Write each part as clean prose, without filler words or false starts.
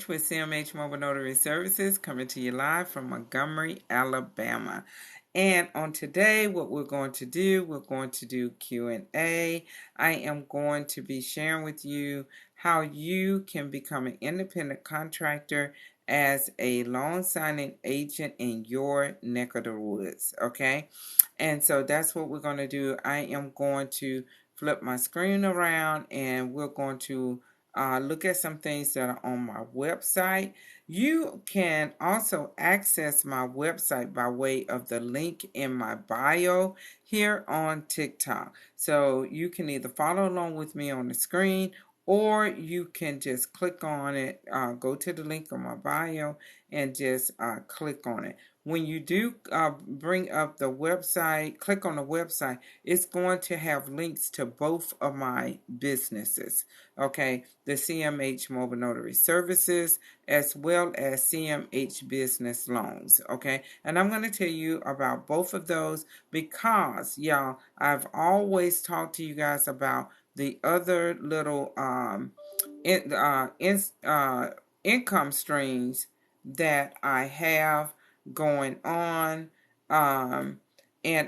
CMH with CMH Mobile Notary Services, coming to you live from Montgomery, Alabama. And on today, what we're going to do Q&A. I am going to be sharing with you how you can become an independent contractor as a loan signing agent in your neck of the woods, okay? And so that's what we're going to do. I am going to flip my screen around and we're going to look at some things that are on my website. You can also access my website by way of the link in my bio here on TikTok. So you can either follow along with me on the screen, or you can just click on it, go to the link on my bio and just click on it. When you do bring up the website, click on the website, it's going to have links to both of my businesses, okay? The CMH Mobile Notary Services as well as CMH Business Loans, okay? And I'm going to tell you about both of those because, y'all, I've always talked to you guys about the other little income streams that I have going on, and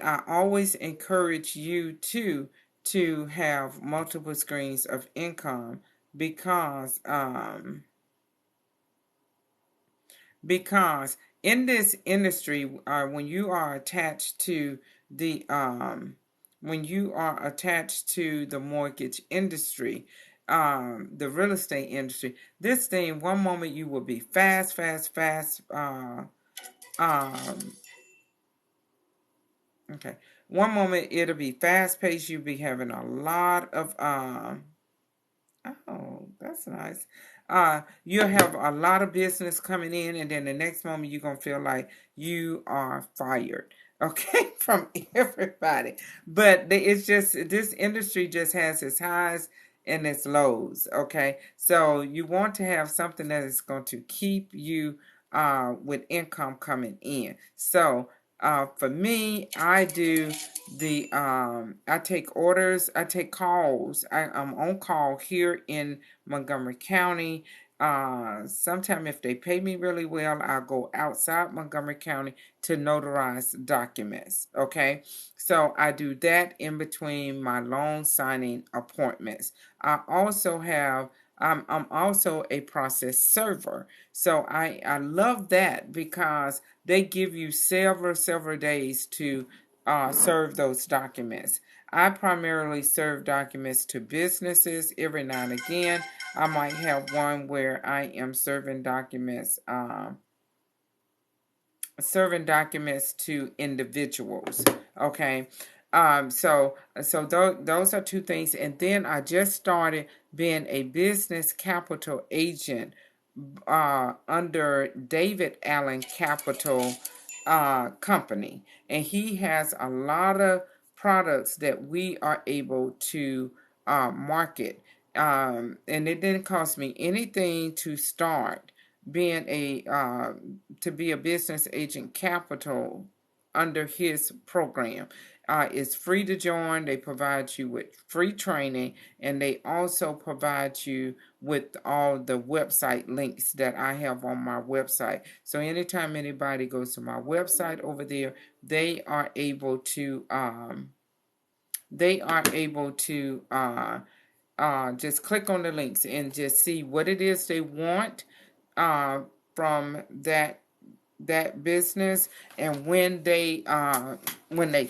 I always encourage you to have multiple streams of income because in this industry, when you are attached to the mortgage industry, the real estate industry, this thing, one moment you will be fast, okay. One moment it'll be fast paced. You'll be having a lot of oh, that's nice. You'll have a lot of business coming in, and then the next moment you're gonna feel like you are fired. Okay, from everybody. But it's just this industry just has its highs and its lows. Okay, so you want to have something that is going to keep you with income coming in. So for me, I do I take orders, I take calls. I'm on call here in Montgomery County. Sometime if they pay me really well, I'll go outside Montgomery County to notarize documents. Okay, so I do that in between my loan signing appointments. I'm also a process server. So I love that because they give you several days to serve those documents. I primarily serve documents to businesses. Every now and again, I might have one where I am serving documents to individuals. Okay. Those are two things. And then I just started being a business capital agent under David Allen Capital Company. And he has a lot of products that we are able to market. And it didn't cost me anything to start being to be a business agent capital under his program. It's free to join. They provide you with free training, and they also provide you with all the website links that I have on my website. So anytime anybody goes to my website over there, they are able to just click on the links and just see what it is they want from that business, and when they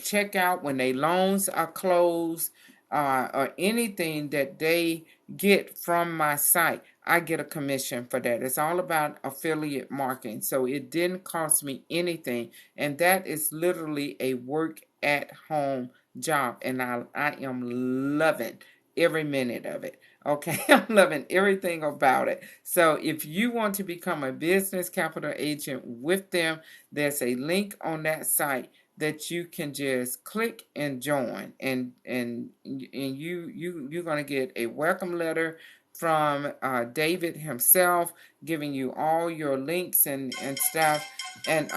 check out, when their loans are closed, or anything that they get from my site, I get a commission for that. It's all about affiliate marketing, so it didn't cost me anything, and that is literally a work at home job, and I am loving every minute of it. Okay, I'm loving everything about it. So if you want to become a business capital agent with them, there's a link on that site that you can just click and join, and you're going to get a welcome letter from David himself, giving you all your links and stuff, and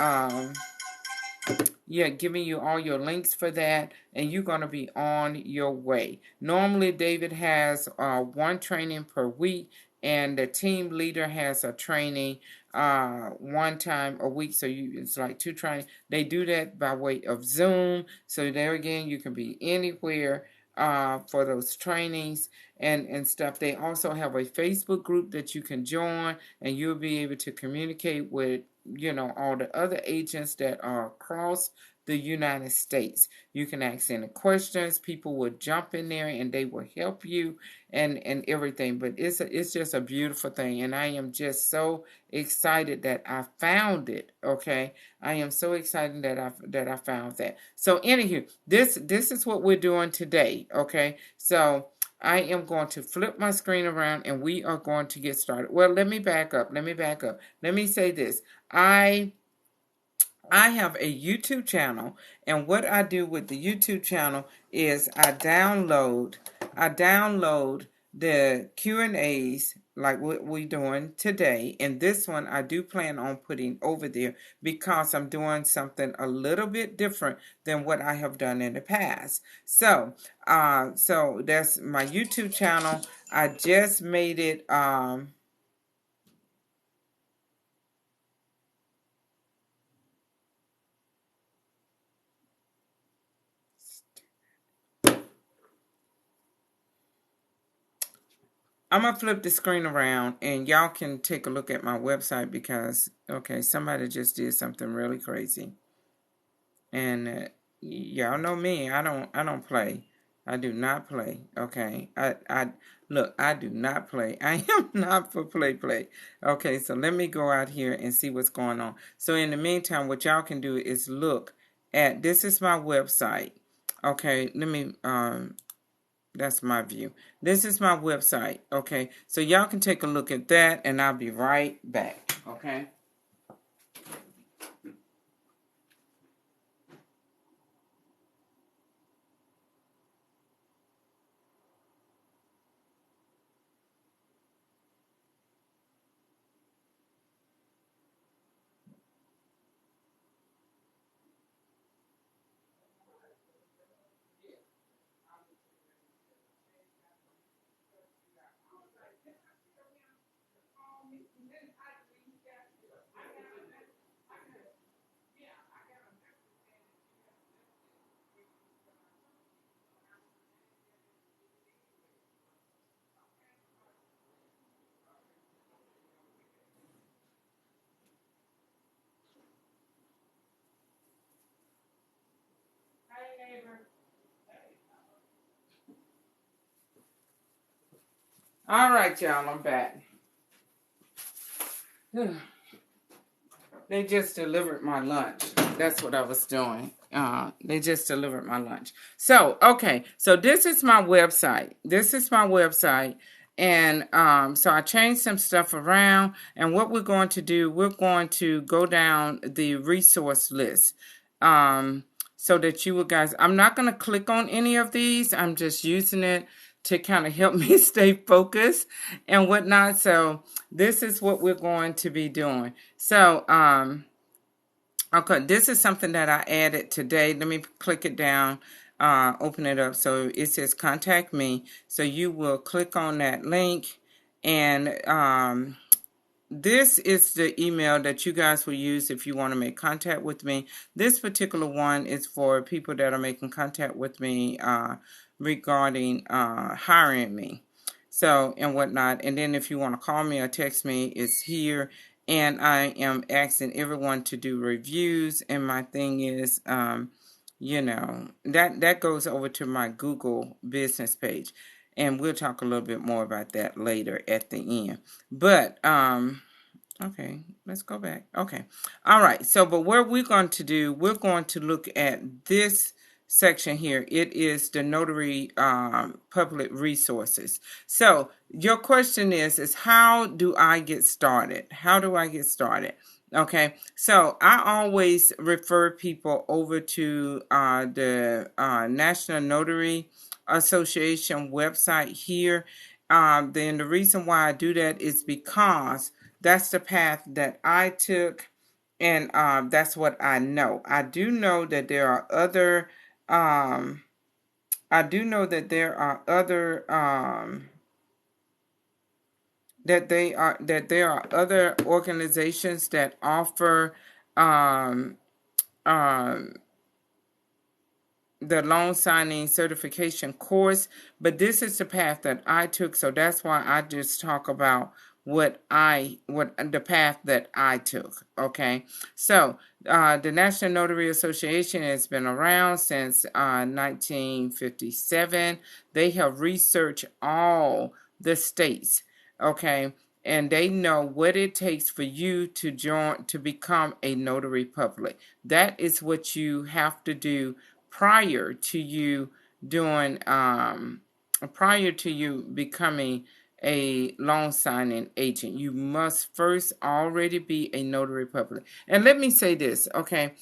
giving you all your links for that, and you're going to be on your way. Normally, David has one training per week, and the team leader has a training one time a week. So it's like 2 training. They do that by way of Zoom. So there again, you can be anywhere for those trainings and stuff. They also have a Facebook group that you can join, and you'll be able to communicate with all the other agents that are across the United States. You can ask any questions. People will jump in there and they will help you and everything. But it's just a beautiful thing, and I am just so excited that I found it. Okay, I am so excited that I found that. So anywho, this is what we're doing today. Okay, so I am going to flip my screen around and we are going to get started. Well, let me back up. Let me say this. I have a YouTube channel, and what I do with the YouTube channel is I download the Q&As like what we're doing today, and this one I do plan on putting over there because I'm doing something a little bit different than what I have done in the past. So that's my YouTube channel. I just made it I'm going to flip the screen around and y'all can take a look at my website because, okay, somebody just did something really crazy. And y'all know me, I don't play. I do not play, okay? Look, I do not play. I am not for play. Okay, so let me go out here and see what's going on. So in the meantime, what y'all can do is look at, this is my website. Okay, let me that's my view. This is my website. Okay. So y'all can take a look at that and I'll be right back. Okay. All right, y'all, I'm back. They just delivered my lunch. That's what I was doing. They just delivered my lunch. So, okay. So this is my website. And so I changed some stuff around. And what we're going to do, we're going to go down the resource list. So that you guys, I'm not going to click on any of these. I'm just using it to kind of help me stay focused and whatnot. So this is what we're going to be doing. So, okay, this is something that I added today. Let me click it down, open it up. So it says contact me. So you will click on that link and this is the email that you guys will use if you want to make contact with me. This particular one is for people that are making contact with me regarding hiring me. So, and whatnot. And then if you want to call me or text me, it's here. And I am asking everyone to do reviews. And my thing is, that goes over to my Google business page. And we'll talk a little bit more about that later at the end. But, okay, let's go back. Okay. All right. So, but what we're going to do, we're going to look at this section here. It is the notary public resources. So your question is how do I get started? Okay, so I always refer people over to the National Notary Association website here. Then the reason why I do that is because that's the path that I took, and that's what I know. I do know that there are other that there are other organizations that offer um, um, the loan signing certification course, but this is the path that I took, so that's why I just talk about what the path that I took. Okay, so the National Notary Association has been around since 1957. They have researched all the states. Okay, and they know what it takes for you to become a notary public. That is what you have to do prior to you doing prior to you becoming a loan signing agent. You must first already be a notary public. And let me say this, okay?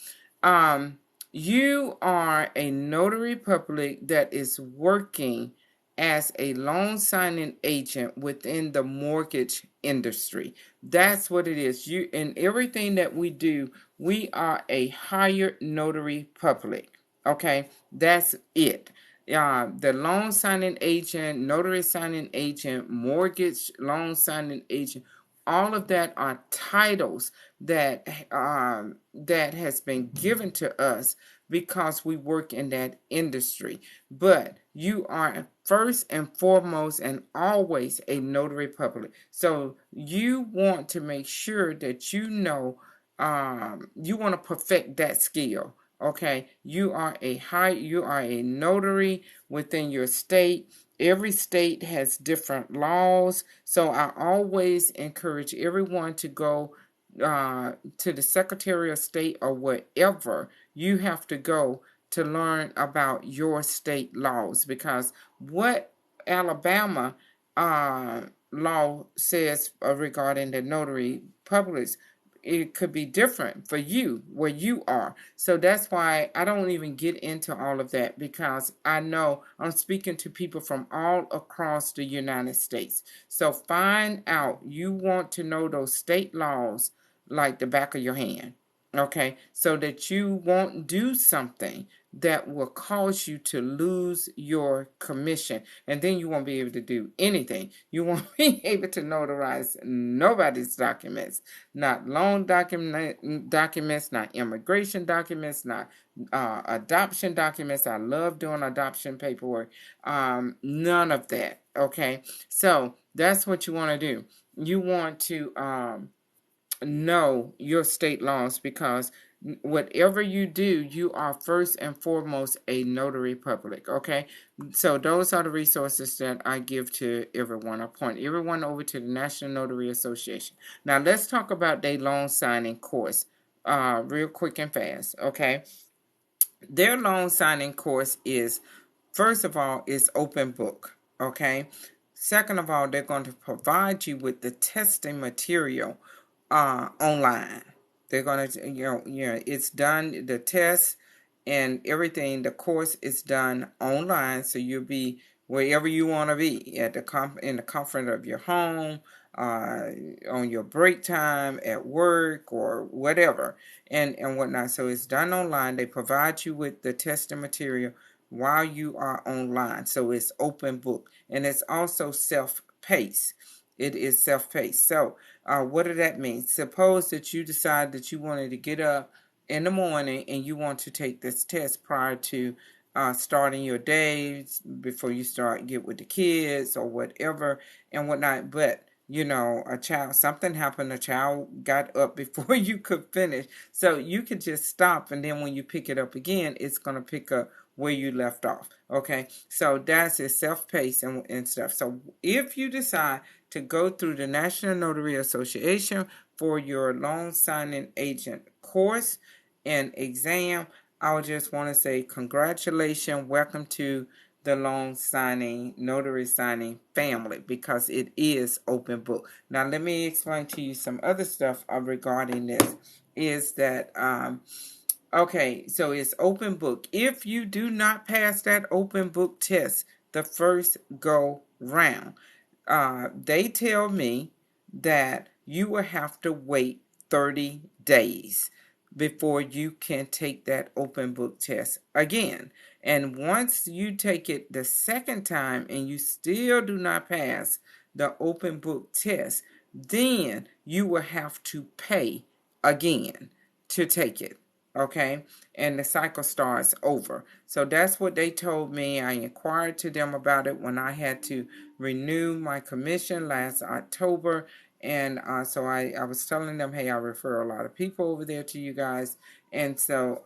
You are a notary public that is working as a loan signing agent within the mortgage industry. That's what it is. You, in everything that we do, we are a hired notary public. Okay, that's it. The loan signing agent, notary signing agent, mortgage loan signing agent, all of that are titles that that has been given to us because we work in that industry. But you are first and foremost and always a notary public. So you want to make sure that you know you want to perfect that skill. Okay, you are a notary within your state. Every state has different laws, so I always encourage everyone to go to the Secretary of State or wherever you have to go to learn about your state laws, because what Alabama law says regarding the notary publics, it could be different for you where you are. So that's why I don't even get into all of that, because I know I'm speaking to people from all across the United States. So find out, you want to know those state laws like the back of your hand. Okay, so that you won't do something that will cause you to lose your commission, and then you won't be able to do anything. You won't be able to notarize nobody's documents, not loan documents, not immigration documents, not adoption documents. I love doing adoption paperwork. None of that. Okay, so that's what you want to do. You want to know your state laws, because whatever you do, you are first and foremost a notary public. Okay, so those are the resources that I give to everyone. I point everyone over to the National Notary Association. Now let's talk about their loan signing course real quick and fast. Okay, their loan signing course is, first of all, is open book. Okay, second of all, they're going to provide you with the testing material online. They're gonna, it's done. The test and everything, the course is done online, so you'll be wherever you want to be at in the comfort of your home, on your break time, at work, or whatever, and whatnot. So it's done online. They provide you with the testing material while you are online. So it's open book, and it's also self-paced. It is self-paced. So what does that mean? Suppose that you decide that you wanted to get up in the morning and you want to take this test prior to starting your days, before you get with the kids or whatever and whatnot. But something happened, a child got up before you could finish. So you could just stop, and then when you pick it up again, it's going to pick up where you left off. Okay, so that's a self-paced and stuff. So if you decide to go through the National Notary Association for your loan signing agent course and exam, I would just want to say congratulations, welcome to the loan signing, notary signing family, because it is open book. Now let me explain to you some other stuff regarding this, is that okay, so it's open book. If you do not pass that open book test the first go round, they tell me that you will have to wait 30 days before you can take that open book test again. And once you take it the second time and you still do not pass the open book test, then you will have to pay again to take it. Okay, and the cycle starts over. So that's what they told me. I inquired to them about it when I had to renew my commission last October. And so I was telling them, hey, I refer a lot of people over there to you guys. And so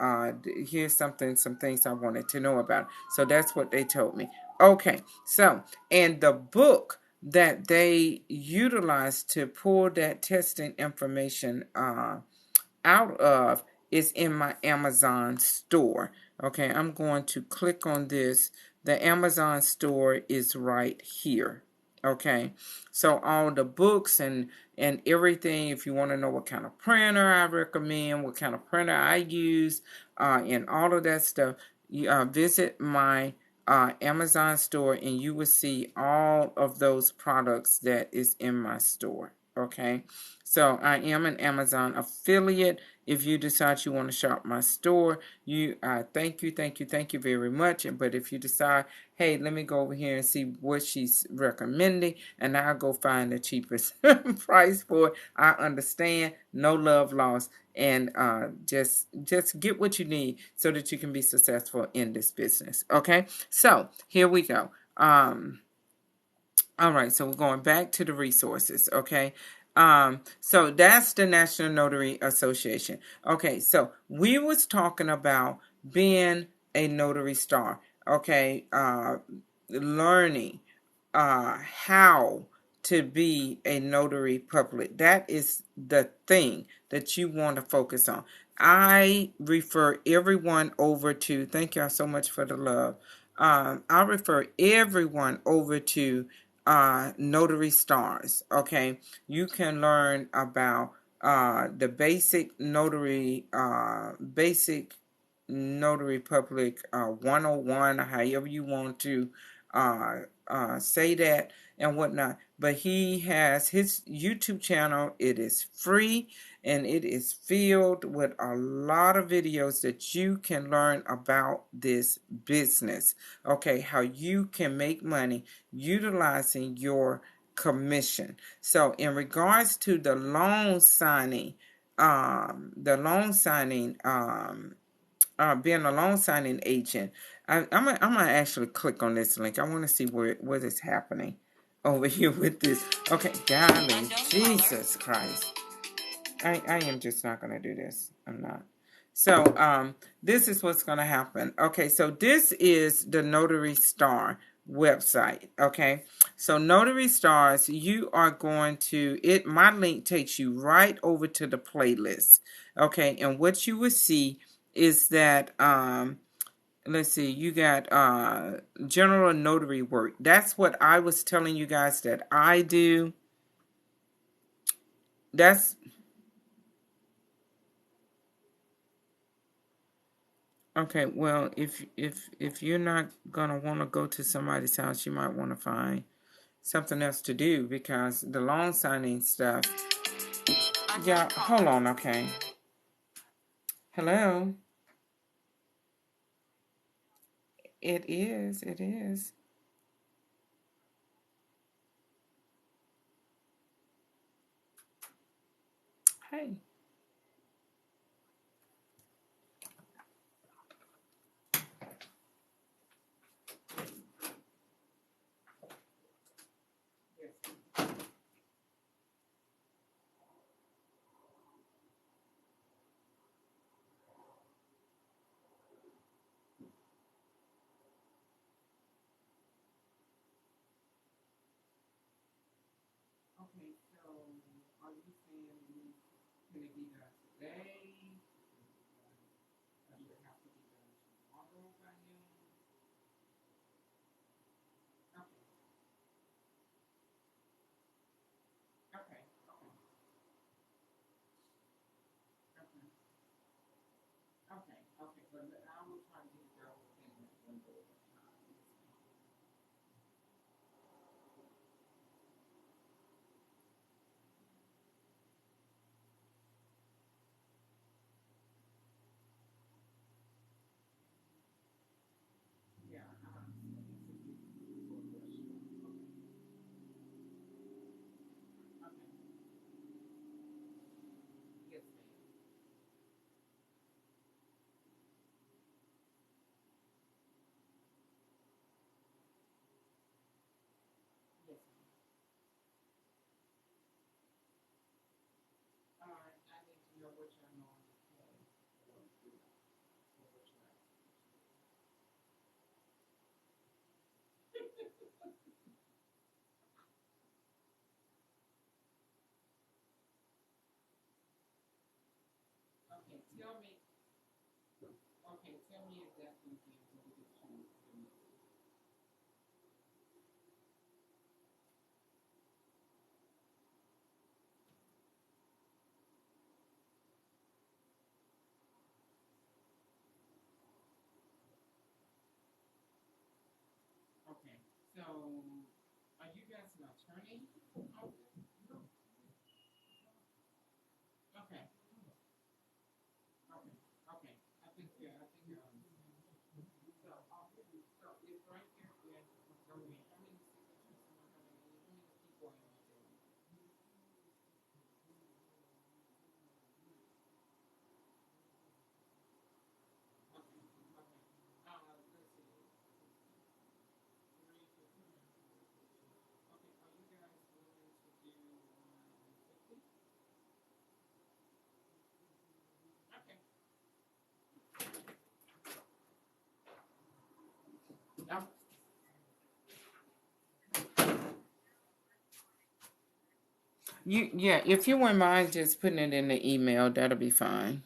here's some things I wanted to know about. So that's what they told me. Okay, so, and the book that they utilized to pull that testing information out of is in my Amazon store. Okay, I'm going to click on this. The Amazon store is right here. Okay, so all the books and everything, if you want to know what kind of printer I recommend, what kind of printer I use, and all of that stuff, you visit my Amazon store and you will see all of those products that is in my store. Okay, so I am an Amazon affiliate. If you decide you want to shop my store, you thank you very much. But if you decide, hey, let me go over here and see what she's recommending, and I'll go find the cheapest price for it. I understand, no love lost, and just get what you need so that you can be successful in this business. Okay, so here we go. All right, so we're going back to the resources, okay? So that's the National Notary Association. Okay, so we was talking about being a notary star, okay? Learning how to be a notary public. That is the thing that you want to focus on. I refer everyone over to, thank y'all so much for the love. I refer everyone over to Notary Stars. Okay, you can learn about the basic notary public 101, however you want to say that and whatnot. But he has his YouTube channel. It is free and it is filled with a lot of videos that you can learn about this business. Okay, how you can make money utilizing your commission. So in regards to the loan signing, being a loan signing agent, I'm gonna actually click on this link. I want to see what is happening over here with this. Okay, golly, Jesus Christ. I am just not going to do this. I'm not. So this is what's going to happen. Okay, so this is the Notary Star website. Okay, so Notary Stars, you are going to, my link takes you right over to the playlist. Okay, and what you will see is that, let's see, you got general notary work. That's what I was telling you guys that I do. That's okay. Well, if you're not gonna want to go to somebody's house, you might want to find something else to do because the loan signing stuff. Yeah, hold on. Okay. Hello. It is. It is. Hey. Okay. So, are you saying can it be done today? Does it have to be done tomorrow by noon? Okay. Okay. Okay. Okay. Okay. Okay. But I will try to get it done within that window of time. Yeah. So this is for the restaurant. Okay. Yeah, if you wouldn't mind just putting it in the email, that'll be fine.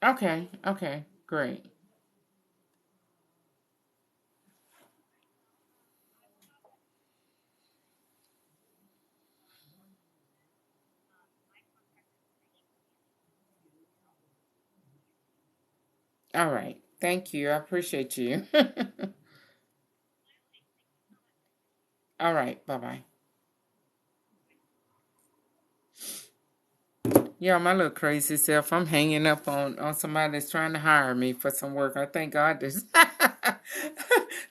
Okay, okay, great. All right. Thank you. I appreciate you. All right. Bye bye. Yeah, my little crazy self. I'm hanging up on somebody that's trying to hire me for some work. I thank God this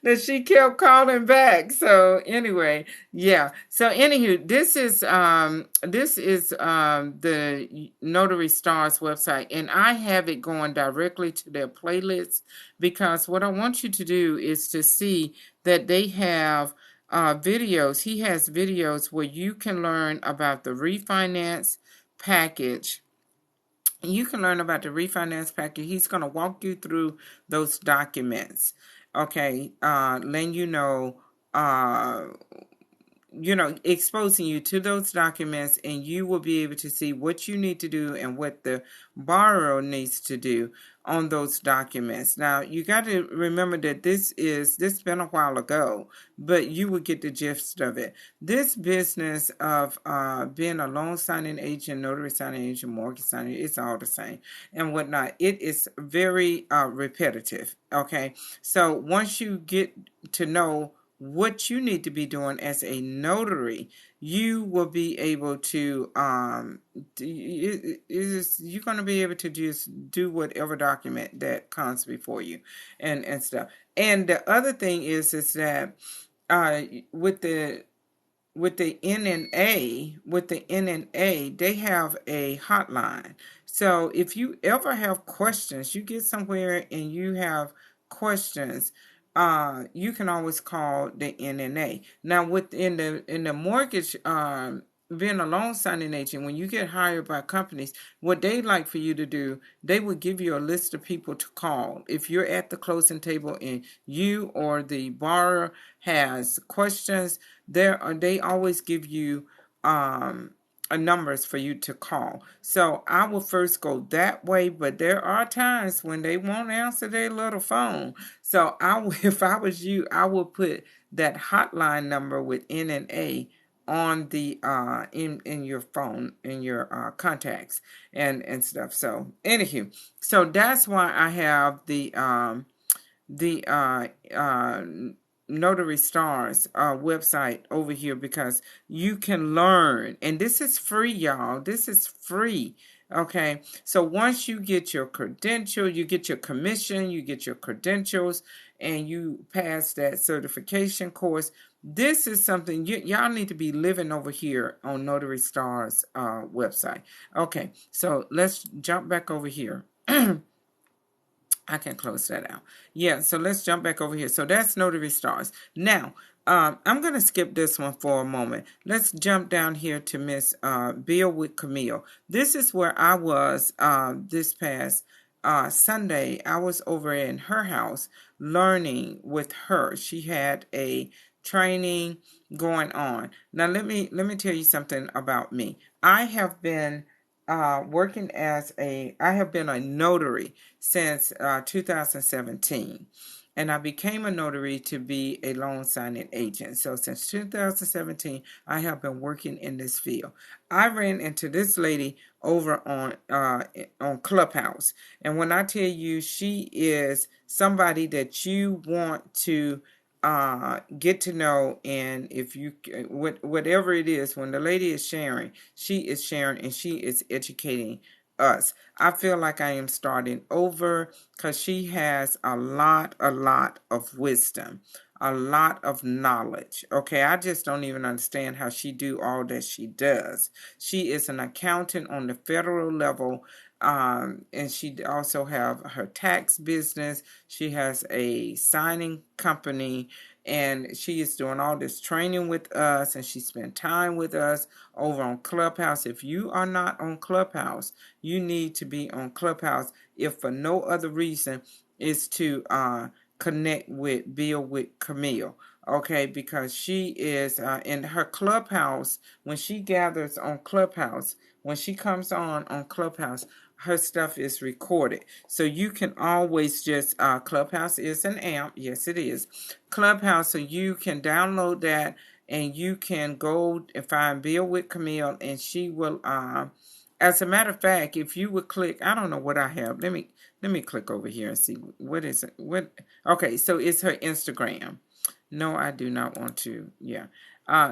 that she kept calling back. So anyway, yeah. So anywho, this is the Notary Stars website, and I have it going directly to their playlist because what I want you to do is to see that they have videos. He has videos where you can learn about the refinance package. You can learn about the refinance package. He's going to walk you through those documents. Okay, letting uh, exposing you to those documents, and you will be able to see what you need to do and what the borrower needs to do on those documents. Now, you got to remember that this been a while ago, but you will get the gist of it. This business of being a loan signing agent, notary signing agent, mortgage signing, it's all the same and whatnot. It is very repetitive. Okay, so once you get to know what you need to be doing as a notary, you will be able to you're going to be able to just do whatever document that comes before you and stuff. And the other thing is that uh with the with the NNA, they have a hotline. So if you ever have questions, you get somewhere and you have questions, you can always call the NNA. Now, within the mortgage, being a loan signing agent, when you get hired by companies, what they like for you to do, they will give you a list of people to call. If you're at the closing table and you or the borrower has questions, they always give you numbers for you to call. So I will first go that way, but there are times when they won't answer their little phone. So if I was you, I would put that hotline number with NNA on the in your phone, in your contacts and stuff. So anywho, so that's why I have the Notary Stars website over here, because you can learn, and this is free, y'all. This is free. Okay, so once you get your credential, you get your commission, you get your credentials, and you pass that certification course. This is something y'all need to be living over here on Notary Stars website. Okay, so let's jump back over here. I can close that out. Yeah, so let's jump back over here. So that's Notary Stars. Now, I'm going to skip this one for a moment. Let's jump down here to Miss Bill with Camille. This is where I was this past Sunday. I was over in her house learning with her. She had a training going on. Now let me tell you something about me. I have been working I have been a notary since 2017. And I became a notary to be a loan signing agent. So since 2017, I have been working in this field. I ran into this lady over on Clubhouse. And when I tell you she is somebody that you want to get to know, and if you whatever it is, when the lady is sharing, she is sharing and she is educating us. I feel like I am starting over because she has a lot of wisdom, a lot of knowledge. Okay, I just don't even understand how she do all that she does. She is an accountant on the federal level, and she also have her tax business. She has a signing company, and she is doing all this training with us, and she spent time with us over on Clubhouse. If you are not on Clubhouse, you need to be on Clubhouse, if for no other reason is to connect with Bill with Camille. Okay, because she is in her Clubhouse. When she gathers on Clubhouse, when she comes on Clubhouse, her stuff is recorded. So you can always just, Clubhouse is an app. Yes, it is. Clubhouse, so you can download that and you can go and find Bill with Camille, and she will, as a matter of fact, if you would click, I don't know what I have. Let me click over here and see what is it. Okay, so it's her Instagram. No, I do not want to. Yeah.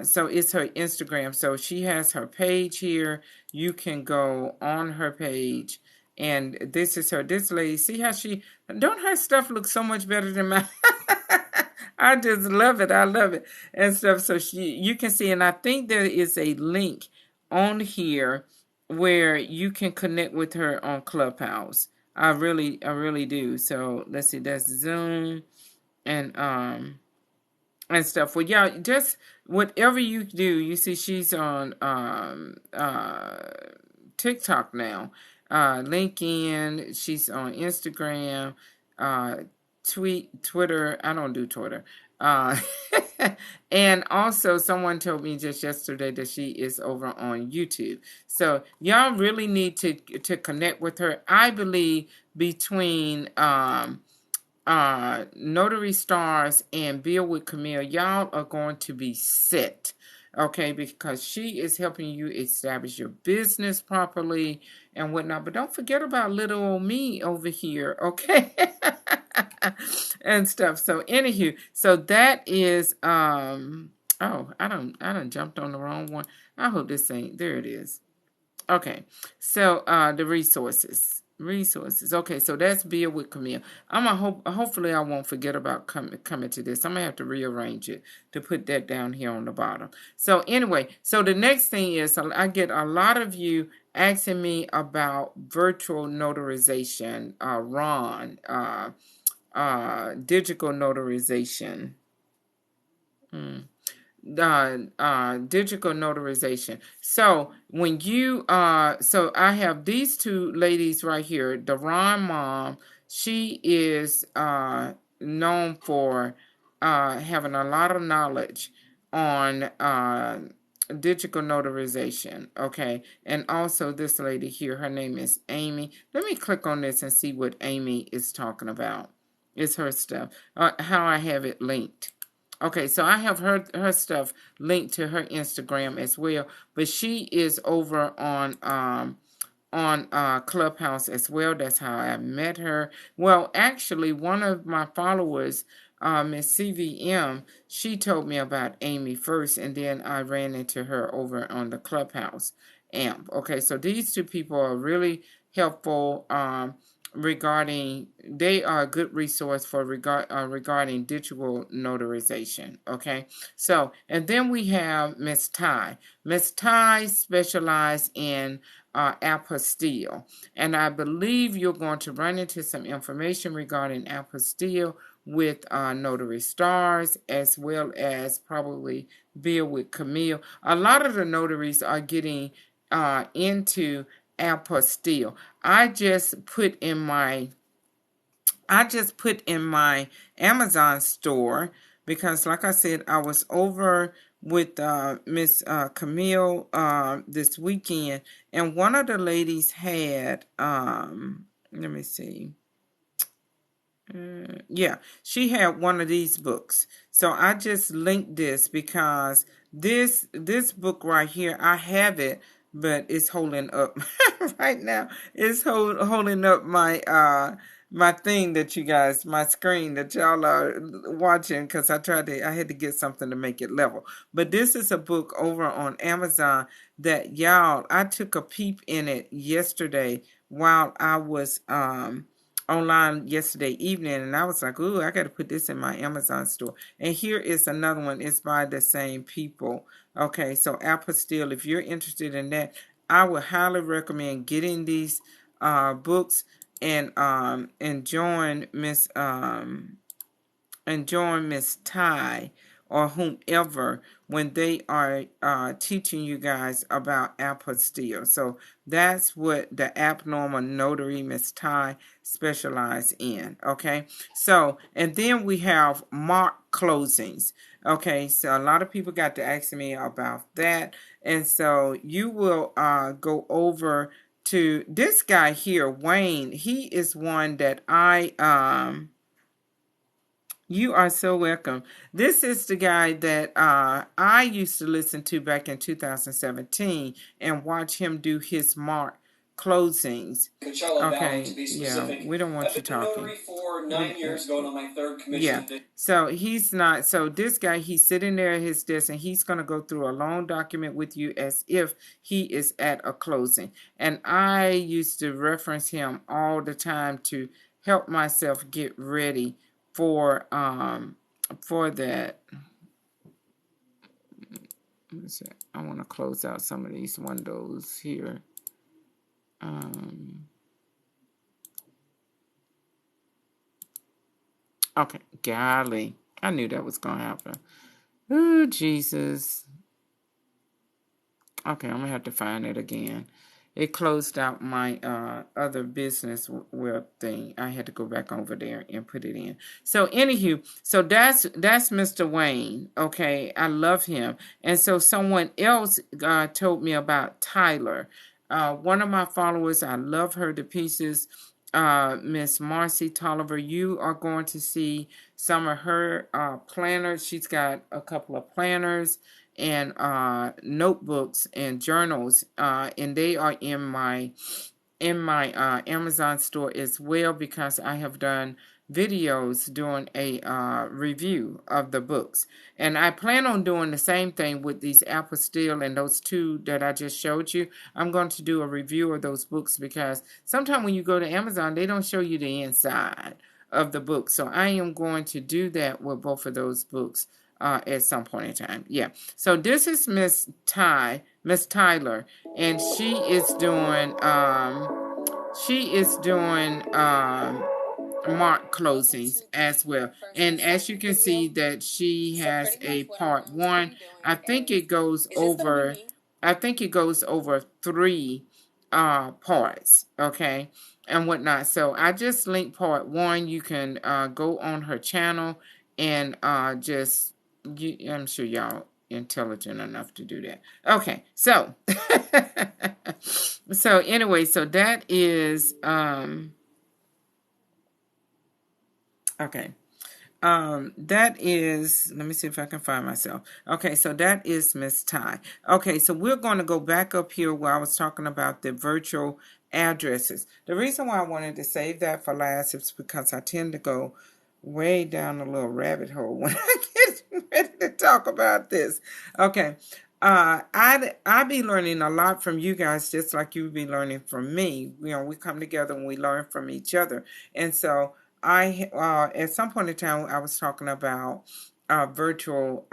So it's her Instagram. So she has her page here. You can go on her page, and this is her. This lady, see how don't her stuff look so much better than mine? I just love it. I love it and stuff. So you can see, and I think there is a link on here where you can connect with her on Clubhouse. I really do. So let's see. That's Zoom and stuff. Well, yeah, just whatever you do. You see, she's on TikTok now, LinkedIn. She's on Instagram, Twitter. I don't do Twitter. Uh, and also, someone told me just yesterday that she is over on YouTube. So y'all really need to connect with her. I believe between Notary Stars and Bill with Camille, y'all are going to be set. Okay, because she is helping you establish your business properly and whatnot. But don't forget about little old me over here, okay? And stuff. So anywho, so that is oh, I don't jumped on the wrong one. I hope this ain't there it is. Okay, so the resources. Okay, so that's Bill with Camille. Hopefully I won't forget about coming to this. I'm gonna have to rearrange it to put that down here on the bottom. So anyway, so the next thing is I get a lot of you asking me about virtual notarization, Ron, digital notarization. Digital notarization. So when you so I have these two ladies right here. The Ron mom, she is known for having a lot of knowledge on digital notarization. Okay, and also this lady here, her name is Amy. Let me click on this and see what Amy is talking about. It's her stuff. How I have it linked. Okay, so I have her stuff linked to her Instagram as well, but she is over on Clubhouse as well. That's how I met her. Well, actually, one of my followers, Miss CVM, she told me about Amy first, and then I ran into her over on the Clubhouse amp. Okay, so these two people are really helpful. They are a good resource for regarding digital notarization. Okay, so and then we have Miss Ty. Miss Ty specializes in apostille, and I believe you're going to run into some information regarding apostille with Notary Stars, as well as probably build with Camille. A lot of the notaries are getting into apostille. I just put in my Amazon store because, like I said, I was over with Miss Camille this weekend, and one of the ladies had let me see. Yeah, she had one of these books. So I just linked this because this book right here, I have it, but it's holding up right now. It's holding up my thing that you guys, my screen that y'all are watching, because I had to get something to make it level. But this is a book over on Amazon that y'all, I took a peep in it yesterday while I was online yesterday evening, and I was like, ooh, I got to put this in my Amazon store. And here is another one. It's by the same people. Okay, so apostille, if you're interested in that, I would highly recommend getting these books and join Miss Ty or whomever when they are teaching you guys about apostille. So that's what the abnormal notary Miss Ty specialize in. Okay, so and then we have mark closings. Okay, so a lot of people got to ask me about that, and so you will go over to this guy here, Wayne. He is one that you are so welcome. This is the guy that I used to listen to back in 2017 and watch him do his mark closings. Coachella Valley, to be specific. Yeah, we don't want I've you been talking. notary for 9 years, going on my third commission. Yeah, so he's not, so this guy, he's sitting there at his desk and he's going to go through a loan document with you as if he is at a closing. And I used to reference him all the time to help myself get ready for that. Let me see. I want to close out some of these windows here. Okay, golly, I knew that was gonna happen. Oh, Jesus. Okay, I'm gonna have to find it again. It closed out my other business web thing. I had to go back over there and put it in. So anywho, so that's Mr. Wayne. Okay, I love him. And so someone else told me about Tyler. One of my followers, I love her to pieces. Miss Marcy Tolliver, you are going to see some of her planners. She's got a couple of planners and notebooks and journals, and they are in my Amazon store as well, because I have done videos doing a review of the books. And I plan on doing the same thing with these apostille and those two that I just showed you. I'm going to do a review of those books because sometimes when you go to Amazon, they don't show you the inside of the book. So I am going to do that with both of those books at some point in time. Yeah. So this is Miss Tyler, and she is doing mark closings as well. And as you can see that she has a part one. I think it goes over 3 parts, okay, and whatnot. So I just linked part one. You can go on her channel and I'm sure y'all intelligent enough to do that. Okay, so so anyway, so that is okay. That is, let me see if I can find myself. Okay, so that is Miss Ty. Okay, so we're going to go back up here where I was talking about the virtual addresses. The reason why I wanted to save that for last is because I tend to go way down a little rabbit hole when I get ready to talk about this. Okay. I be learning a lot from you guys, just like you be learning from me. You know, we come together and we learn from each other. And so I at some point in time I was talking about virtual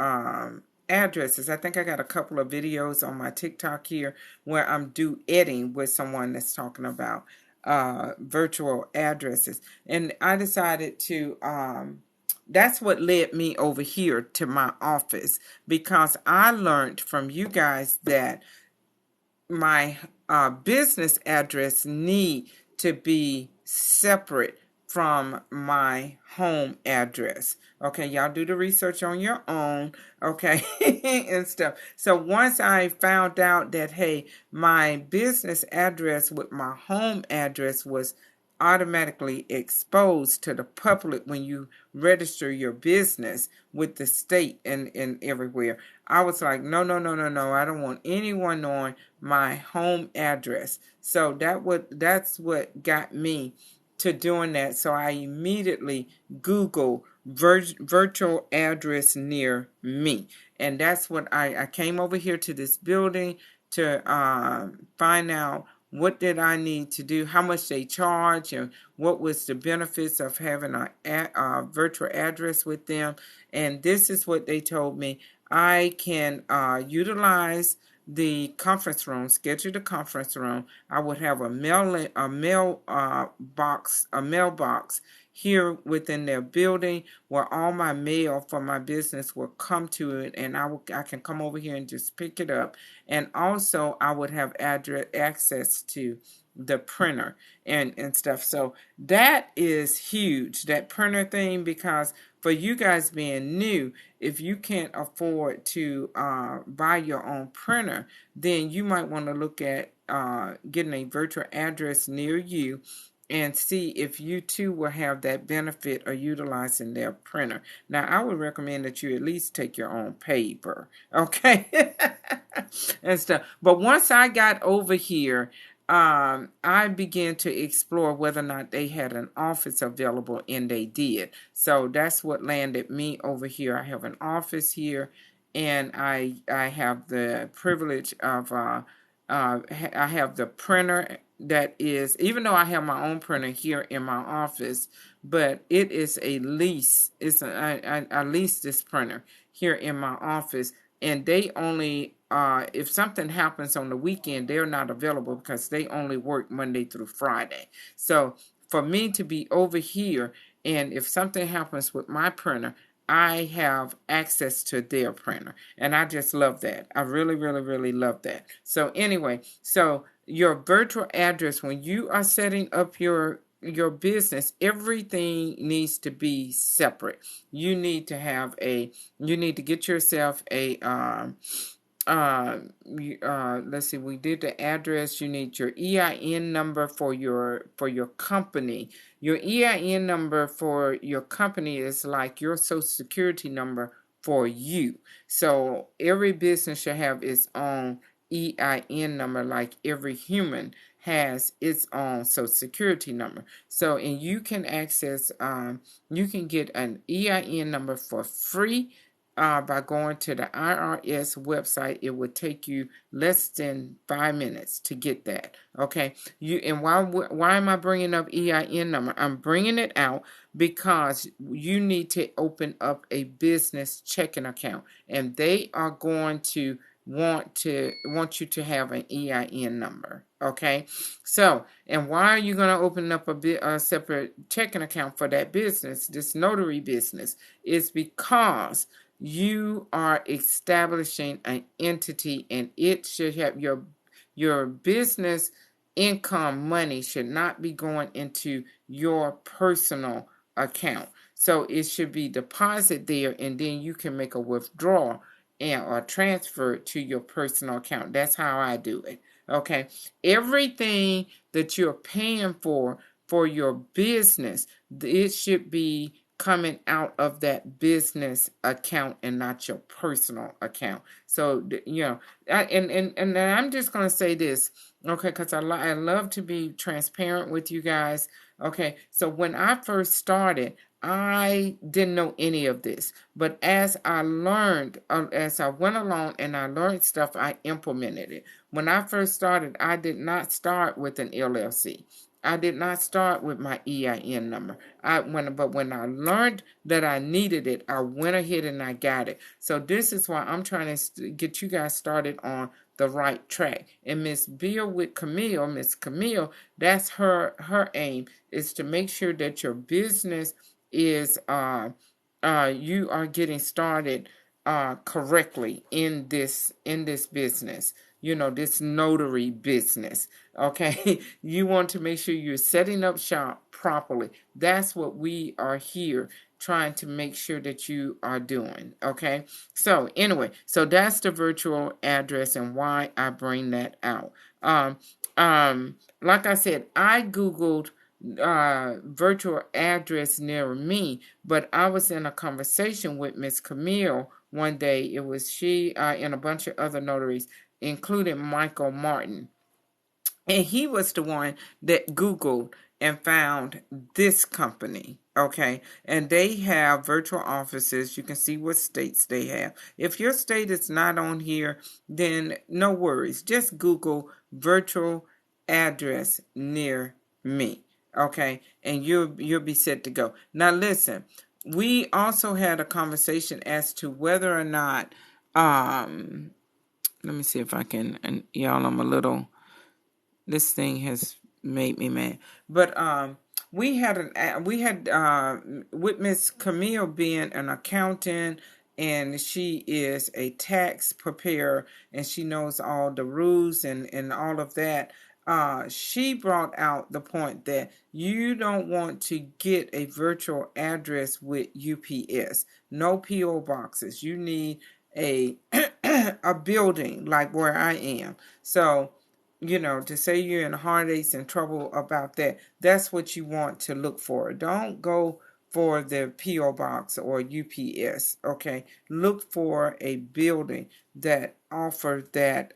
addresses. I think I got a couple of videos on my TikTok here where I'm duetting with someone that's talking about virtual addresses, and I decided to that's what led me over here to my office, because I learned from you guys that my business address need to be separate from my home address. Okay, y'all do the research on your own, okay, and stuff. So once I found out that, hey, my business address with my home address was automatically exposed to the public when you register your business with the state and everywhere, I was like, no, no, no, no, no. I don't want anyone knowing my home address. So that's what got me to doing that. So I immediately Googled virtual address near me. And that's what I came over here to this building to find out what did I need to do, how much they charge, and what was the benefits of having a virtual address with them. And this is what they told me. I can utilize the conference room, schedule the conference room. I would have a mailbox here within their building where all my mail for my business will come to it, and I can come over here and just pick it up. And also I would have access to the printer and stuff. So that is huge, that printer thing, because for you guys being new, if you can't afford to buy your own printer, then you might want to look at getting a virtual address near you and see if you too will have that benefit of utilizing their printer. Now, I would recommend that you at least take your own paper, okay? And stuff. But once I got over here, I began to explore whether or not they had an office available, and they did. So that's what landed me over here. I have an office here, and I have the privilege of I have the printer that is, even though I have my own printer here in my office, but it is a lease. I lease this printer here in my office, and they only if something happens on the weekend, they're not available because they only work Monday through Friday. So for me to be over here, and if something happens with my printer, I have access to their printer, and I just love that. I really, really, really love that. So anyway, so your virtual address, when you are setting up your business, everything needs to be separate. You need to get yourself a let's see, we did the address. You need your EIN number for your company. Your EIN number for your company is like your social security number for you. So every business should have its own EIN number, like every human has its own social security number. So, and you can access, you can get an EIN number for free by going to the IRS website. It would take you less than 5 minutes to get that. Okay. And why am I bringing up EIN number? I'm bringing it out because you need to open up a business checking account, and they are going to want you to have an EIN number. Okay. So, and why are you going to open up a separate checking account for that business, this notary business? Is because you are establishing an entity, and it should have your business income money should not be going into your personal account. So it should be deposited there, and then you can make a withdrawal or transfer to your personal account. That's how I do it. Okay. Everything that you're paying for your business, it should be coming out of that business account and not your personal account. So, and I'm just going to say this, okay, because I love to be transparent with you guys. Okay, so when I first started, I didn't know any of this, but as I learned, as I went along and I learned stuff, I implemented it. When I first started, I did not start with an LLC. I did not start with my EIN number. But when I learned that I needed it, I went ahead and I got it. So this is why I'm trying to get you guys started on the right track. And Miss Bill with Camille, Miss Camille, that's her aim, is to make sure that your business is you are getting started correctly in this business. This notary business. Okay, you want to make sure you're setting up shop properly. That's what we are here trying to make sure that you are doing. Okay, so anyway, so that's the virtual address and why I bring that out. Like I said, I googled virtual address near me, but I was in a conversation with Miss Camille one day. It was she and a bunch of other notaries, including Michael Martin. And he was the one that Googled and found this company. Okay. And they have virtual offices. You can see what states they have. If your state is not on here, then no worries. Just Google virtual address near me. Okay. And you'll be set to go. Now listen, we also had a conversation as to whether or not let me see if I can, and y'all, I'm a little, this thing has made me mad. But we had with Miss Camille being an accountant, and she is a tax preparer, and she knows all the rules and all of that. She brought out the point that you don't want to get a virtual address with UPS. No PO boxes. You need a a building like where I am. So to say you're in heartaches and trouble about that, that's what you want to look for. Don't go for the P.O. box or UPS, okay? Look for a building that offers that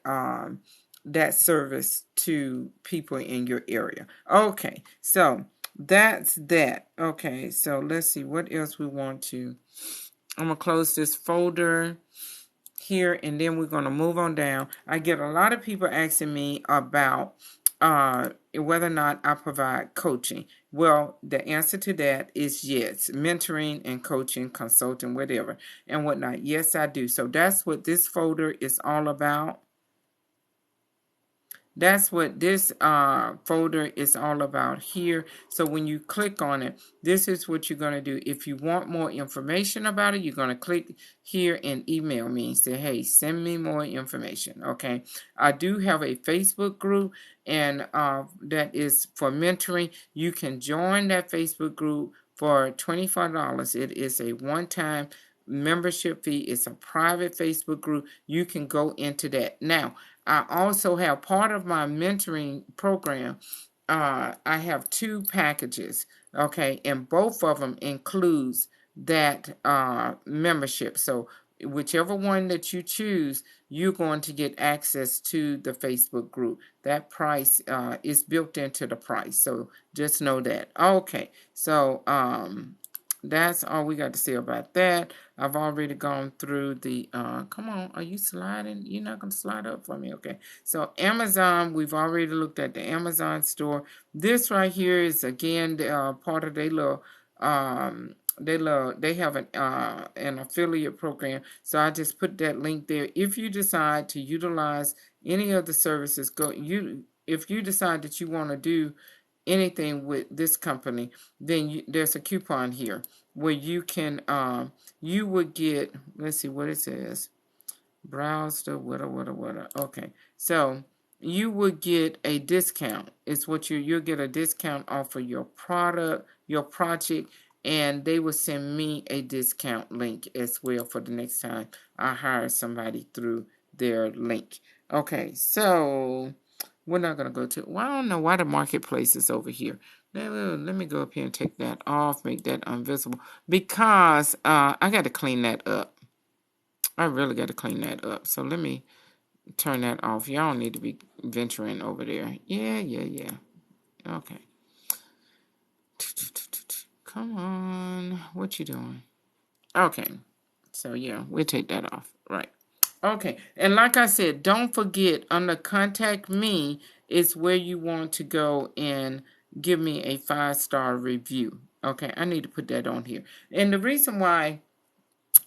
service to people in your area. Okay, so that's that. Okay, so let's see what else we want to. I'm going to close this folder here, and then we're going to move on down. I get a lot of people asking me about whether or not I provide coaching. Well, the answer to that is yes. Mentoring and coaching, consulting, whatever, and whatnot. Yes, I do. So that's what this folder is all about. That's what this folder is all about here. So when you click on it, this is what you're going to do. If you want more information about it, you're going to click here and email me and say, hey, send me more information. Okay. I do have a Facebook group, and that is for mentoring. You can join that Facebook group for $25. It is a one-time membership fee. It's a private Facebook group. You can go into that. Now, I also have part of my mentoring program. I have 2 packages, okay, and both of them includes that membership. So whichever one that you choose, you're going to get access to the Facebook group. That price is built into the price, so just know that. Okay, so that's all we got to say about that. I've already gone through the, come on, are you sliding? You're not going to slide up for me, okay. So Amazon, we've already looked at the Amazon store. This right here is, again, part of their little, they have an affiliate program. So I just put that link there. If you decide to utilize any of the services, if you decide that you want to do anything with this company, then there's a coupon here where you can you would get, let's see what it says, browse the whatever. Okay, so you would get a discount. It's what you'll get a discount off of your product, your project, and they will send me a discount link as well for the next time I hire somebody through their link. Okay, so we're not going to go to, well, I don't know why the marketplace is over here. Let me go up here and take that off, make that invisible, because I got to clean that up. I really got to clean that up. So let me turn that off. Y'all need to be venturing over there. Yeah. Okay. Come on. What you doing? Okay. So, yeah, we'll take that off. Right. Okay, and like I said, don't forget, under Contact Me is where you want to go and give me a 5-star review. Okay, I need to put that on here. And the reason why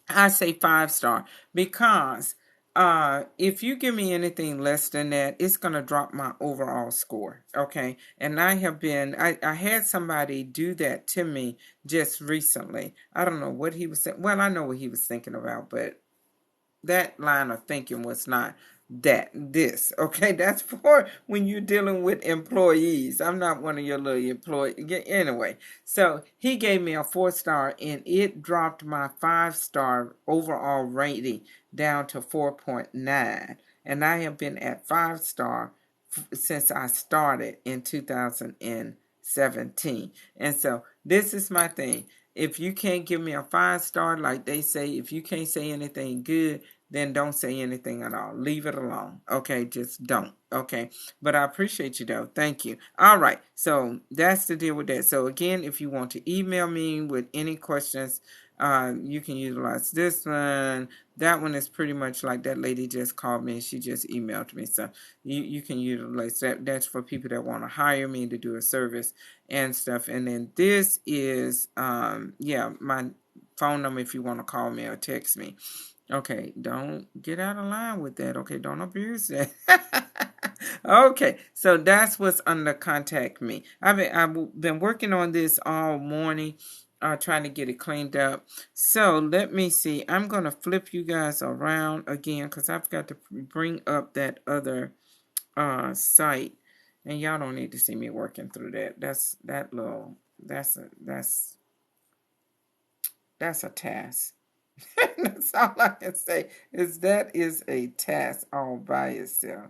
I say 5-star, because If you give me anything less than that, it's going to drop my overall score. Okay. And I had somebody do that to me just recently. I don't know what he was saying. Well, I know what he was thinking about, but that line of thinking was not this. Okay. That's for when you're dealing with employees. I'm not one of your little employees. Anyway, so he gave me a 4-star and it dropped my 5-star overall rating down to 4.9. And I have been at 5-star since I started in 2017. And so this is my thing. If you can't give me a 5-star, like they say, if you can't say anything good, then don't say anything at all. Leave it alone. Okay, just don't. Okay, but I appreciate you though. Thank you. All right, so that's the deal with that. So again, if you want to email me with any questions, you can utilize this one. That one is pretty much like that lady just called me and she just emailed me. So you can utilize that. That's for people that want to hire me to do a service and stuff. And then this is, my phone number if you want to call me or text me. Okay, don't get out of line with that. Okay, don't abuse that. Okay, so that's what's under contact me. I've been working on this all morning, trying to get it cleaned up. So let me see. I'm going to flip you guys around again because I've got to bring up that other site. And y'all don't need to see me working through that. That's a task. That's all I can say is that is a task all by itself.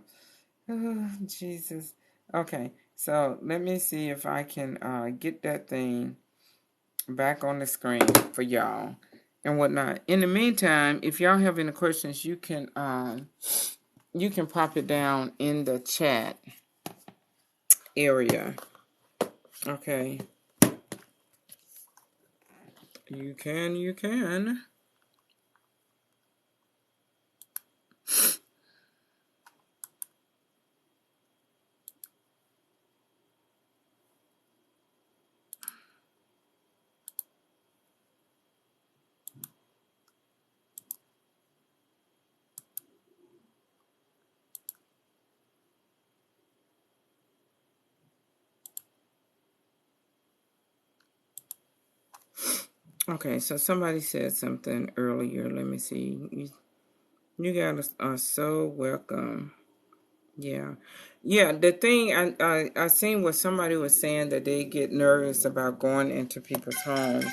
Oh, Jesus. Okay, so let me see if I can get that thing back on the screen for y'all and whatnot. In the meantime, if y'all have any questions, you can pop it down in the chat area. Okay. You can. Okay, so somebody said something earlier. Let me see. You guys are so welcome. Yeah. The thing I seen what somebody was saying that they get nervous about going into people's homes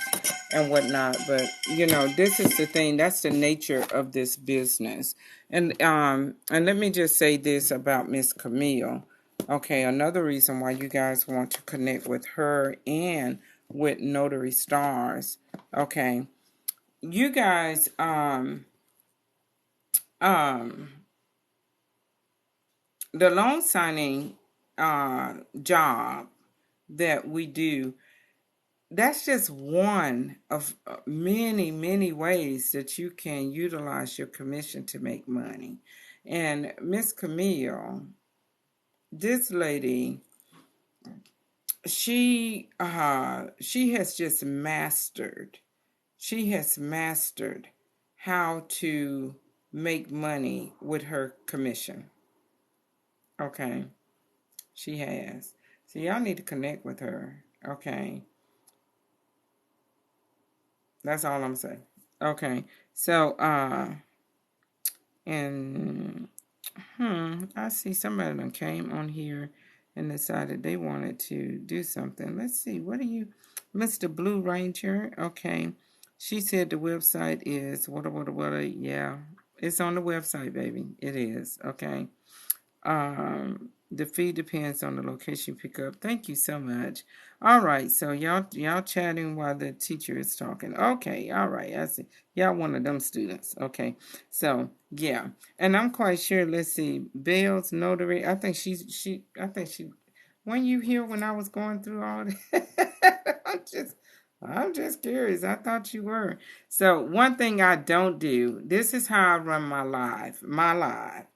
and whatnot. But this is the thing. That's the nature of this business. And let me just say this about Miss Camille. Okay, another reason why you guys want to connect with her and with Notary Stars. Okay, you guys the loan signing job that we do, that's just one of many, many ways that you can utilize your commission to make money. And Miss Camille, this lady, she has just mastered. She has mastered how to make money with her commission. Okay. She has. So y'all need to connect with her. Okay. That's all I'm saying. Okay. So, and, I see somebody that came on here and decided they wanted to do something. Let's see. What are you, Mr. Blue Ranger? Okay. She said the website is, what, yeah. It's on the website, baby. It is. Okay. The fee depends on the location you pick up. Thank you so much. All right, so y'all chatting while the teacher is talking. Okay, all right, I see. Y'all one of them students. Okay, so yeah, and I'm quite sure. Let's see, Bell's Notary. I think she. Weren't you here when I was going through all this? I'm just curious. I thought you were. So one thing I don't do. This is how I run my live.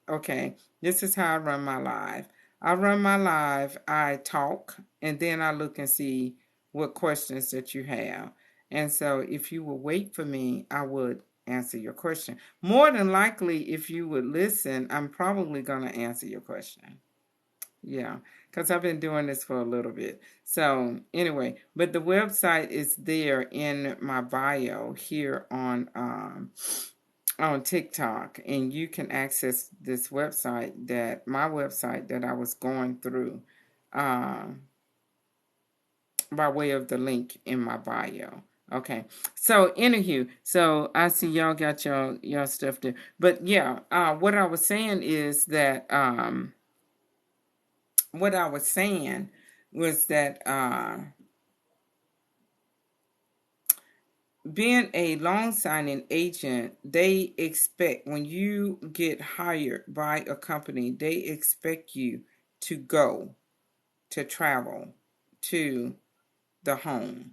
Okay. This is how I run my live. I run my live, I talk, and then I look and see what questions that you have. And so if you will wait for me, I would answer your question. More than likely, if you would listen, I'm probably going to answer your question. Yeah, because I've been doing this for a little bit. So anyway, but the website is there in my bio here on TikTok, and you can access this website my website that I was going through uh, by way of the link in my bio. Okay, so anywho, so I see y'all got your stuff there, but yeah, what I was saying is that what I was saying was that being a loan signing agent, they expect when you get hired by a company, they expect you to go to travel to the home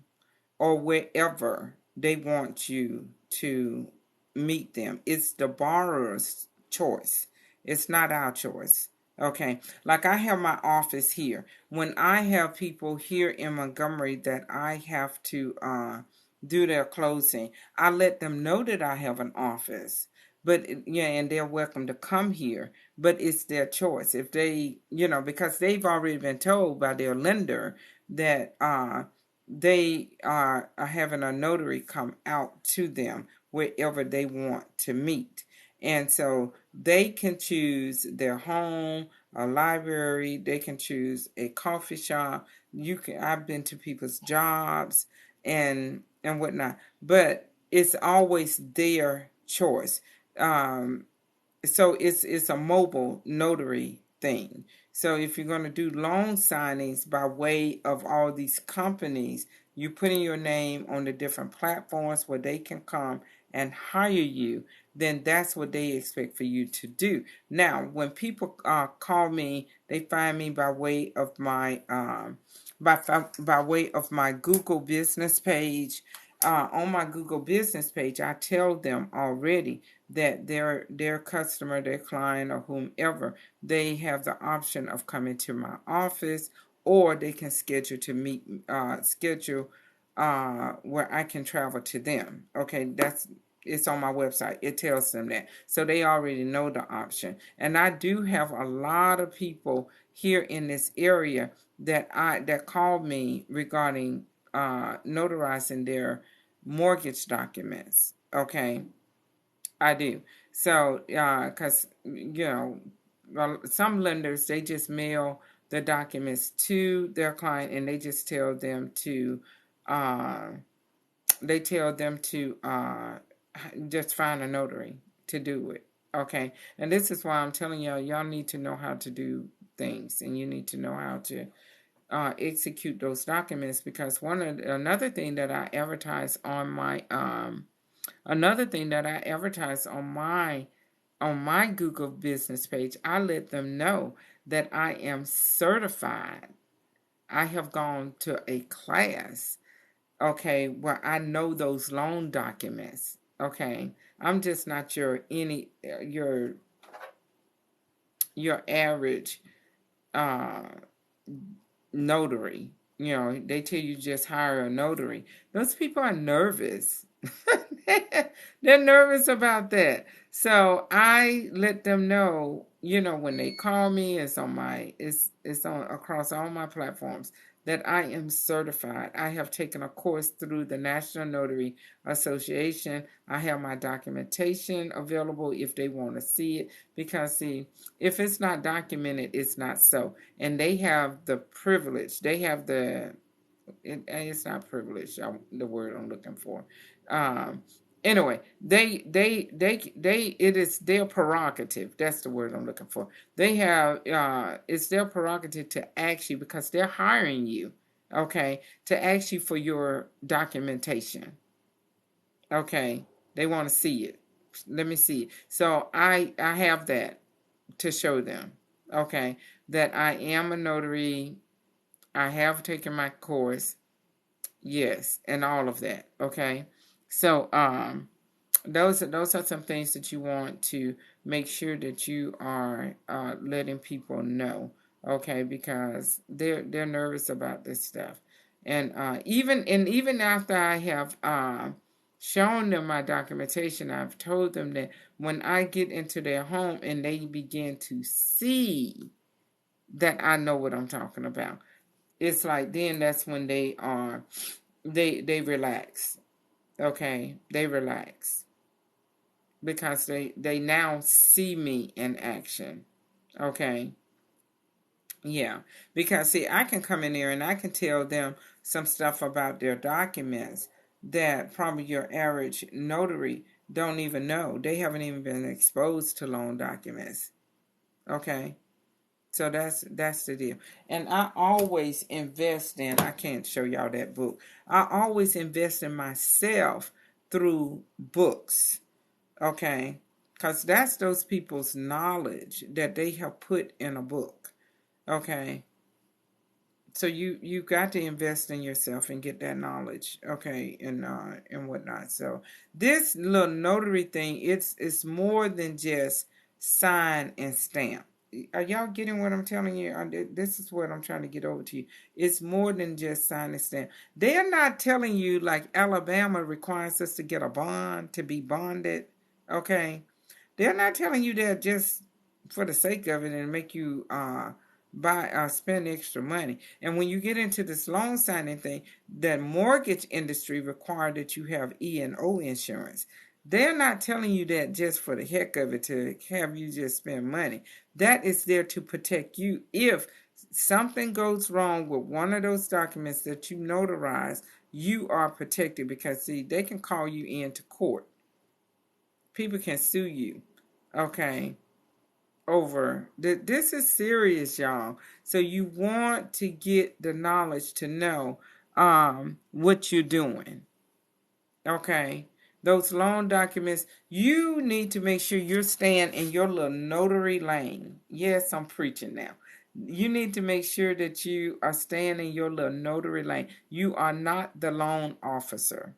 or wherever they want you to meet them. It's the borrower's choice. It's not our choice. Okay, like I have my office here. When I have people here in Montgomery that I have to do their closing, I let them know that I have an office. But yeah, and they're welcome to come here. But it's their choice. If they, because they've already been told by their lender that they are having a notary come out to them wherever they want to meet. And so they can choose their home, a library, they can choose a coffee shop. I've been to people's jobs and whatnot, but it's always their choice. So it's a mobile notary thing. So if you're going to do loan signings by way of all these companies, you put in your name on the different platforms where they can come and hire you, then that's what they expect for you to do. Now, when people call me, they find me by way of my by way of my Google business page. On my Google business page, I tell them already that their customer, their client, or whomever, they have the option of coming to my office, or they can schedule to meet where I can travel to them. Okay, it's on my website. It tells them that, so they already know the option. And I do have a lot of people here in this area that call me regarding notarizing their mortgage documents. Okay, I do. So, because, some lenders, they just mail the documents to their client and they just tell them to, uh, just find a notary to do it. Okay. And this is why I'm telling y'all need to know how to do things, and you need to know how to execute those documents, because another thing that I advertise on my Google business page, I let them know that I am certified. I have gone to a class, okay, where I know those loan documents. Okay, I'm just not your average uh, notary. They tell you just hire a notary. Those people are nervous. They're nervous about that. So I let them know, when they call me, it's on across all my platforms, that I am certified. I have taken a course through the National Notary Association. I have my documentation available if they want to see it, because see, if it's not documented, it's not so. And they have the privilege. They have it's not privilege, the word I'm looking for. Anyway, it is their prerogative. That's the word I'm looking for. They have, it's their prerogative to ask you, because they're hiring you, okay, to ask you for your documentation. Okay, they want to see it. Let me see. So I have that to show them, okay, that I am a notary. I have taken my course. Yes, and all of that. Okay. So those are some things that you want to make sure that you are letting people know. Okay, because they're nervous about this stuff. And even after I have shown them my documentation. I've told them that when I get into their home and they begin to see that I know what I'm talking about, it's like then that's when they relax. Okay, they relax because they now see me in action. Okay. Yeah, because see, I can come in there and I can tell them some stuff about their documents that probably your average notary don't even know. They haven't even been exposed to loan documents. Okay, so that's the deal. And I always invest in. I can't show y'all that book. I always invest in myself through books. Okay, because that's those people's knowledge that they have put in a book. Okay. So you got to invest in yourself and get that knowledge, okay, and whatnot. So this little notary thing, it's more than just sign and stamp. Are y'all getting what I'm telling you? This is what I'm trying to get over to you. It's more than just sign and stamp. They're not telling you like Alabama requires us to get a bond to be bonded, okay? They're not telling you that just for the sake of it and make you spend extra money. And when you get into this loan signing thing, the mortgage industry require that you have E&O insurance. They're not telling you that just for the heck of it to have you just spend money. That is there to protect you if something goes wrong with one of those documents that you notarize. You are protected because see, they can call you into court. People can sue you. Okay. Over. This is serious, y'all. So you want to get the knowledge to know what you're doing. Okay. Those loan documents, you need to make sure you're staying in your little notary lane. Yes, I'm preaching now. You need to make sure that you are staying in your little notary lane. You are not the loan officer.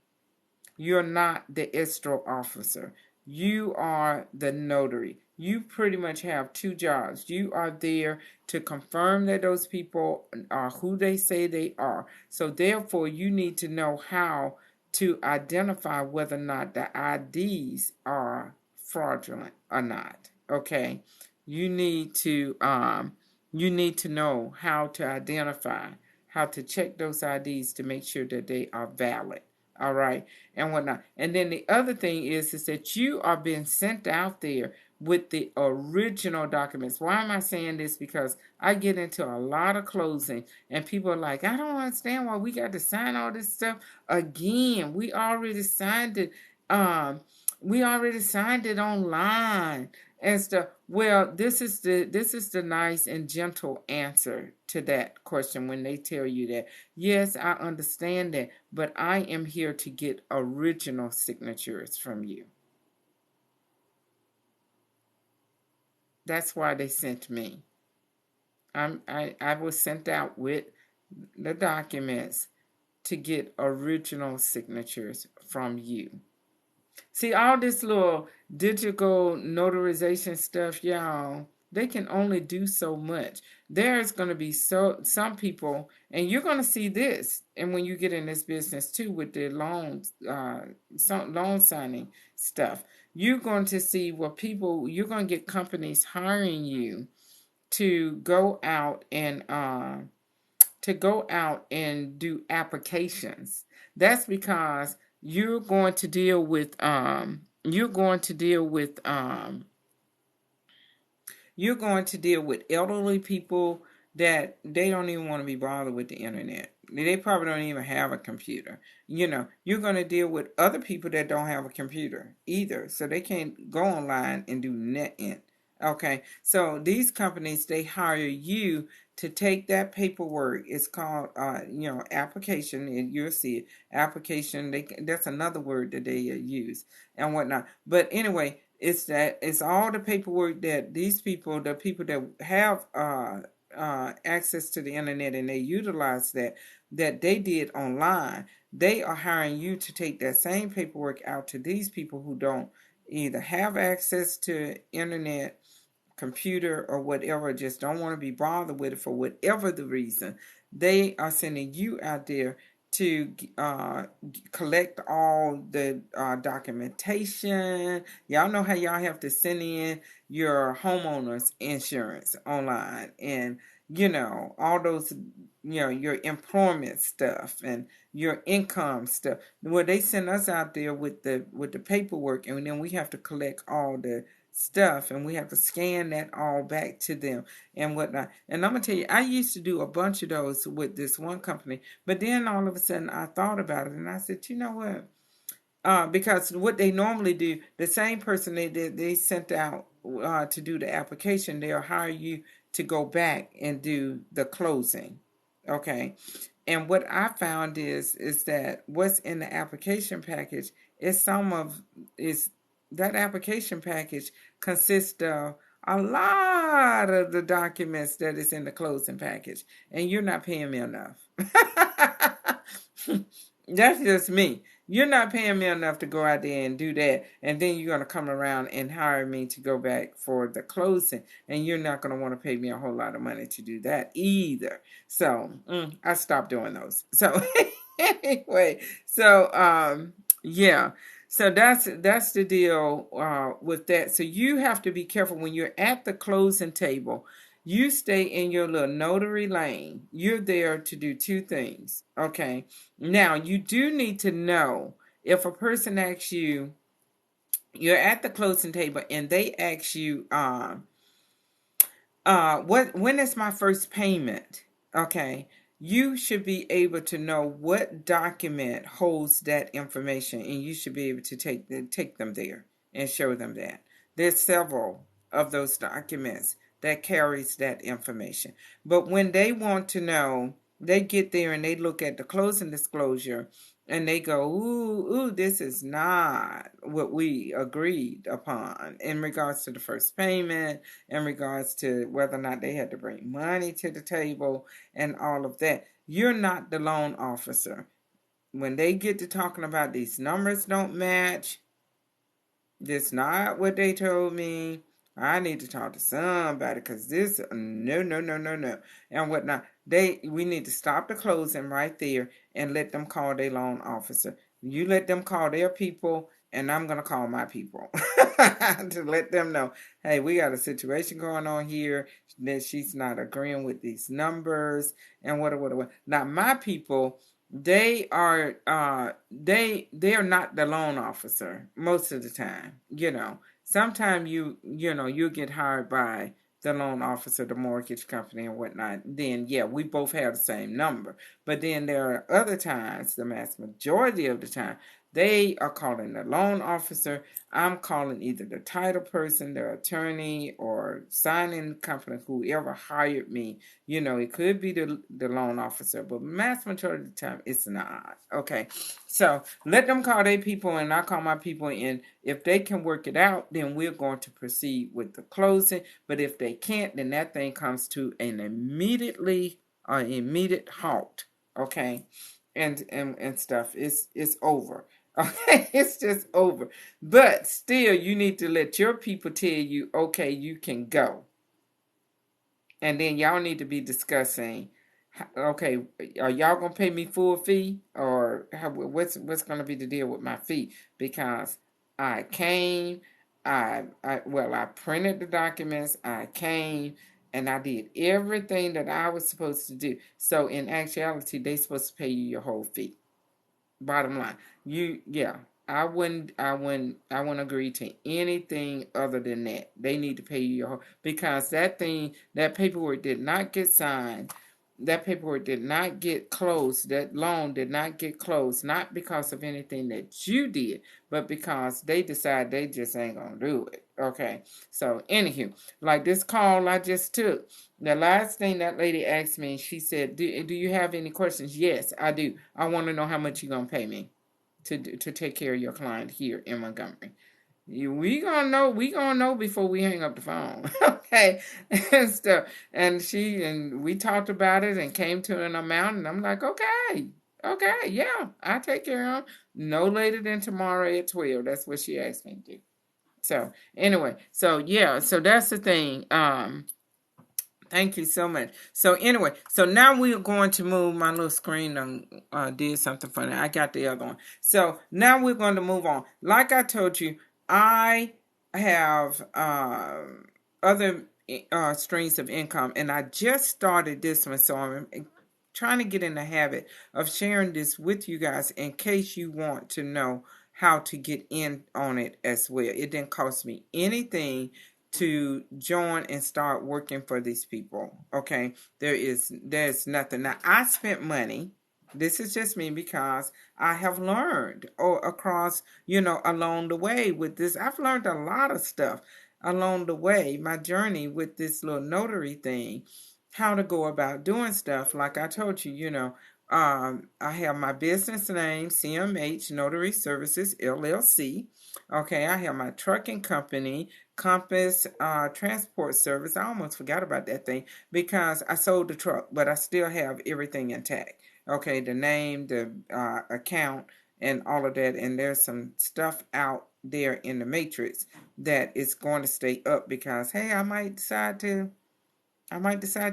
You're not the escrow officer. You are the notary. You pretty much have two jobs. You are there to confirm that those people are who they say they are. So therefore, you need to know how to identify whether or not the IDs are fraudulent or not. Okay, you need to know how to identify, how to check those IDs to make sure that they are valid. All right, and whatnot. And then the other thing is that you are being sent out there with the original documents. Why am I saying this? Because I get into a lot of closing and people are like, I don't understand why we got to sign all this stuff again. We already signed it. We already signed it online and stuff. Well, this is the nice and gentle answer to that question when they tell you that. Yes, I understand that, but I am here to get original signatures from you. That's why they sent me. I was sent out with the documents to get original signatures from you. See, all this little digital notarization stuff, y'all, they can only do so much. There's going to be some people, and you're going to see this, and when you get in this business too with the loans, loan signing stuff, you're going to see you're going to get companies hiring you to go out and do applications. That's because you're going to deal with elderly people that they don't even want to be bothered with the internet. They probably don't even have a computer. You're going to deal with other people that don't have a computer either, so they can't go online and do net-int. Okay, so these companies, they hire you to take that paperwork. It's called, application, and you'll see it. Application. That's another word that they use and whatnot. But anyway, it's all the paperwork that these people, the people that have access to the internet and they utilize that they did online. They are hiring you to take that same paperwork out to these people who don't either have access to internet, computer, or whatever, just don't want to be bothered with it for whatever the reason. They are sending you out there to collect all the documentation. Y'all know how y'all have to send in your homeowner's insurance online, and all those, your employment stuff and your income stuff. Well, they send us out there with the paperwork, and then we have to collect all the stuff, and we have to scan that all back to them and whatnot. And I'm gonna tell you, I used to do a bunch of those with this one company, but then all of a sudden I thought about it, and I said, you know what? Because what they normally do, the same person they sent out to do the application, they'll hire you to go back and do the closing. Okay. And what I found is that what's in the application package is that application package consists of a lot of the documents that is in the closing package, and you're not paying me enough. That's just me. You're not paying me enough to go out there and do that, and then you're going to come around and hire me to go back for the closing, and you're not going to want to pay me a whole lot of money to do that either. So I stopped doing those. So anyway, so yeah. So that's the deal with that. So you have to be careful when you're at the closing table. You stay in your little notary lane. You're there to do two things. Okay. Now, you do need to know if a person asks you, you're at the closing table and they ask you, when is my first payment? Okay. You should be able to know what document holds that information, and you should be able to take them there and show them that. There's several of those documents that carries that information. But when they want to know, they get there and they look at the closing disclosure and they go, ooh, this is not what we agreed upon in regards to the first payment, in regards to whether or not they had to bring money to the table and all of that. You're not the loan officer. When they get to talking about these numbers don't match, this not what they told me, I need to talk to somebody because this, no, and whatnot. We need to stop the closing right there and let them call their loan officer. You let them call their people, and I'm going to call my people to let them know, hey, we got a situation going on here, that she's not agreeing with these numbers, and what. Now, my people, they are not the loan officer most of the time. Sometimes you get hired by the loan officer, the mortgage company, and whatnot. Then we both have the same number. But then there are other times, the vast majority of the time, they are calling the loan officer. I'm calling either the title person, the attorney, or signing company, whoever hired me. It could be the loan officer, but vast majority of the time, it's not. Okay, so let them call their people, and I call my people, and if they can work it out, then we're going to proceed with the closing. But if they can't, then that thing comes to an immediate halt. Okay, and stuff. It's over. Okay, it's just over. But still, you need to let your people tell you, okay, you can go. And then y'all need to be discussing, okay, are y'all gonna pay me full fee, or what's gonna be the deal with my fee? Because I came, I printed the documents, I came, and I did everything that I was supposed to do. So in actuality, they supposed to pay you your whole fee. Bottom line, I wouldn't agree to anything other than that. They need to pay you your whole, because that paperwork did not get signed. That paperwork did not get closed. That loan did not get closed, not because of anything that you did, but because they decide they just ain't gonna do it. Okay, so anywho, like this call I just took, the last thing that lady asked me, she said, do you have any questions? Yes, I do. I want to know how much you're gonna pay me to take care of your client here in Montgomery. We gonna know before we hang up the phone. Okay, and stuff. And we talked about it and came to an amount, and I'm like, okay, yeah, I take care of them no later than tomorrow at 12. That's what she asked me to do. So anyway, so that's the thing. Thank you so much. So anyway, so now we're going to move my little screen and did something funny. I got the other one. So now we're going to move on. Like I told you, I have other streams of income, and I just started this one, so I'm trying to get in the habit of sharing this with you guys in case you want to know how to get in on it as well. It didn't cost me anything to join and start working for these people. Okay, there's nothing. Now I spent money. This is just me because I have learned across, along the way with this. I've learned a lot of stuff along the way, my journey with this little notary thing, how to go about doing stuff. Like I told you, I have my business name, CMH Notary Services, LLC. Okay, I have my trucking company, Compass Transport Service. I almost forgot about that thing because I sold the truck, but I still have everything intact. Okay, the name, the account, and all of that. And there's some stuff out there in the matrix that is going to stay up because, hey, I might decide to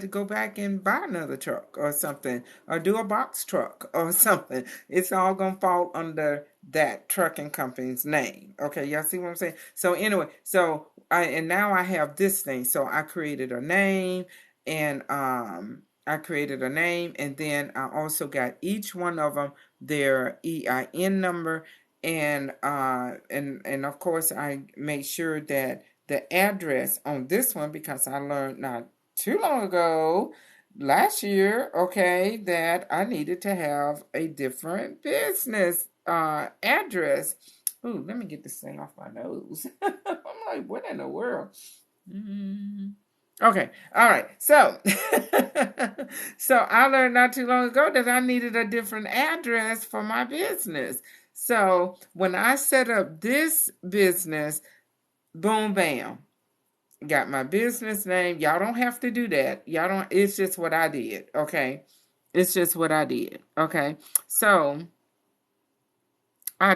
go back and buy another truck or something, or do a box truck or something. It's all going to fall under that trucking company's name. Okay, y'all see what I'm saying? So anyway, and now I have this thing. So I created a name, and then I also got each one of them their EIN number, and of course I made sure that the address on this one, because I learned not too long ago, last year, okay, that I needed to have a different business address. Ooh, let me get this thing off my nose. I'm like, what in the world? Okay, all right. So, so I learned not too long ago that I needed a different address for my business. So when I set up this business, boom, bam, got my business name. Y'all don't have to do that. Y'all don't, it's just what I did, okay? It's just what I did, okay? So, I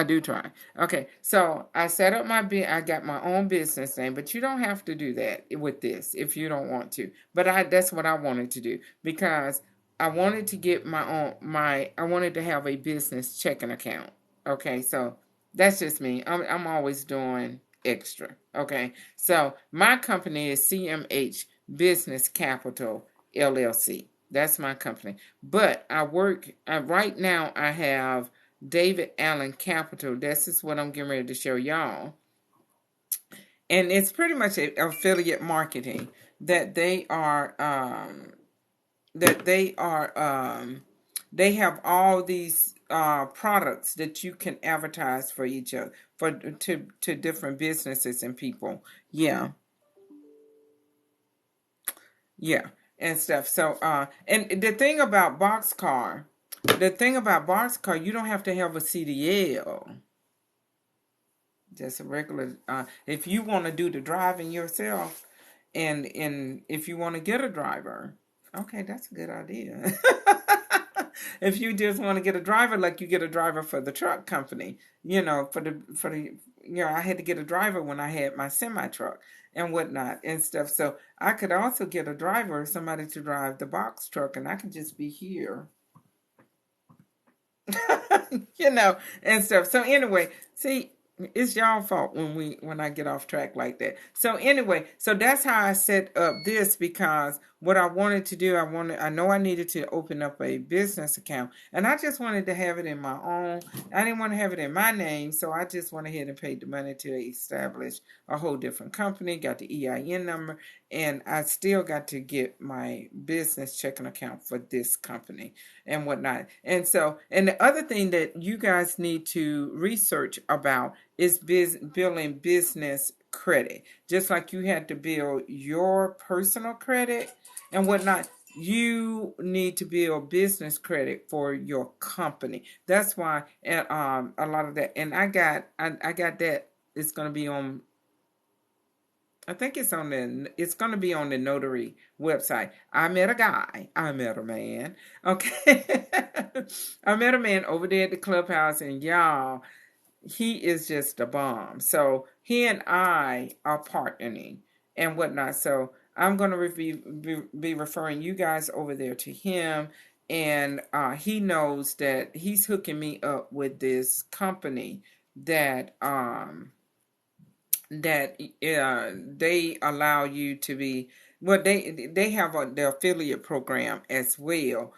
do try. Okay, so I set up I got my own business name, but you don't have to do that with this if you don't want to. But that's what I wanted to do because I wanted to get I wanted to have a business checking account. Okay, so that's just me. I'm always doing extra. Okay, so my company is CMH Business Capital LLC. That's my company. But I work right now. I have David Allen Capital. This is what I'm getting ready to show y'all. And it's pretty much affiliate marketing that they have all these products that you can advertise for each other, to different businesses and people. Yeah. And stuff. So and the thing about Boxcar, you don't have to have a CDL. Just a regular, if you want to do the driving yourself, and if you want to get a driver, okay, that's a good idea. If you just want to get a driver, like you get a driver for the truck company, I had to get a driver when I had my semi truck and whatnot and stuff. So I could also get a driver, somebody to drive the box truck, and I could just be here. And stuff. So anyway, see, it's y'all fault when I get off track like that. So anyway, so that's how I set up this, because what I wanted to do, I know I needed to open up a business account, and I just wanted to have it in my own. I didn't want to have it in my name, so I just went ahead and paid the money to establish a whole different company, got the EIN number, and I still got to get my business checking account for this company and whatnot. And so, and the other thing that you guys need to research about is building business credit. Just like you had to build your personal credit and whatnot, you need to build business credit for your company. That's why a lot of that, and I got that. It's going to be on, I think it's going to be on the Notary website. I met a man. Okay. I met a man over there at the clubhouse, and y'all, he is just a bomb. So he and I are partnering and whatnot. So I'm going to be referring you guys over there to him. And he knows that he's hooking me up with this company that they allow you to be, well, they have the affiliate program as well,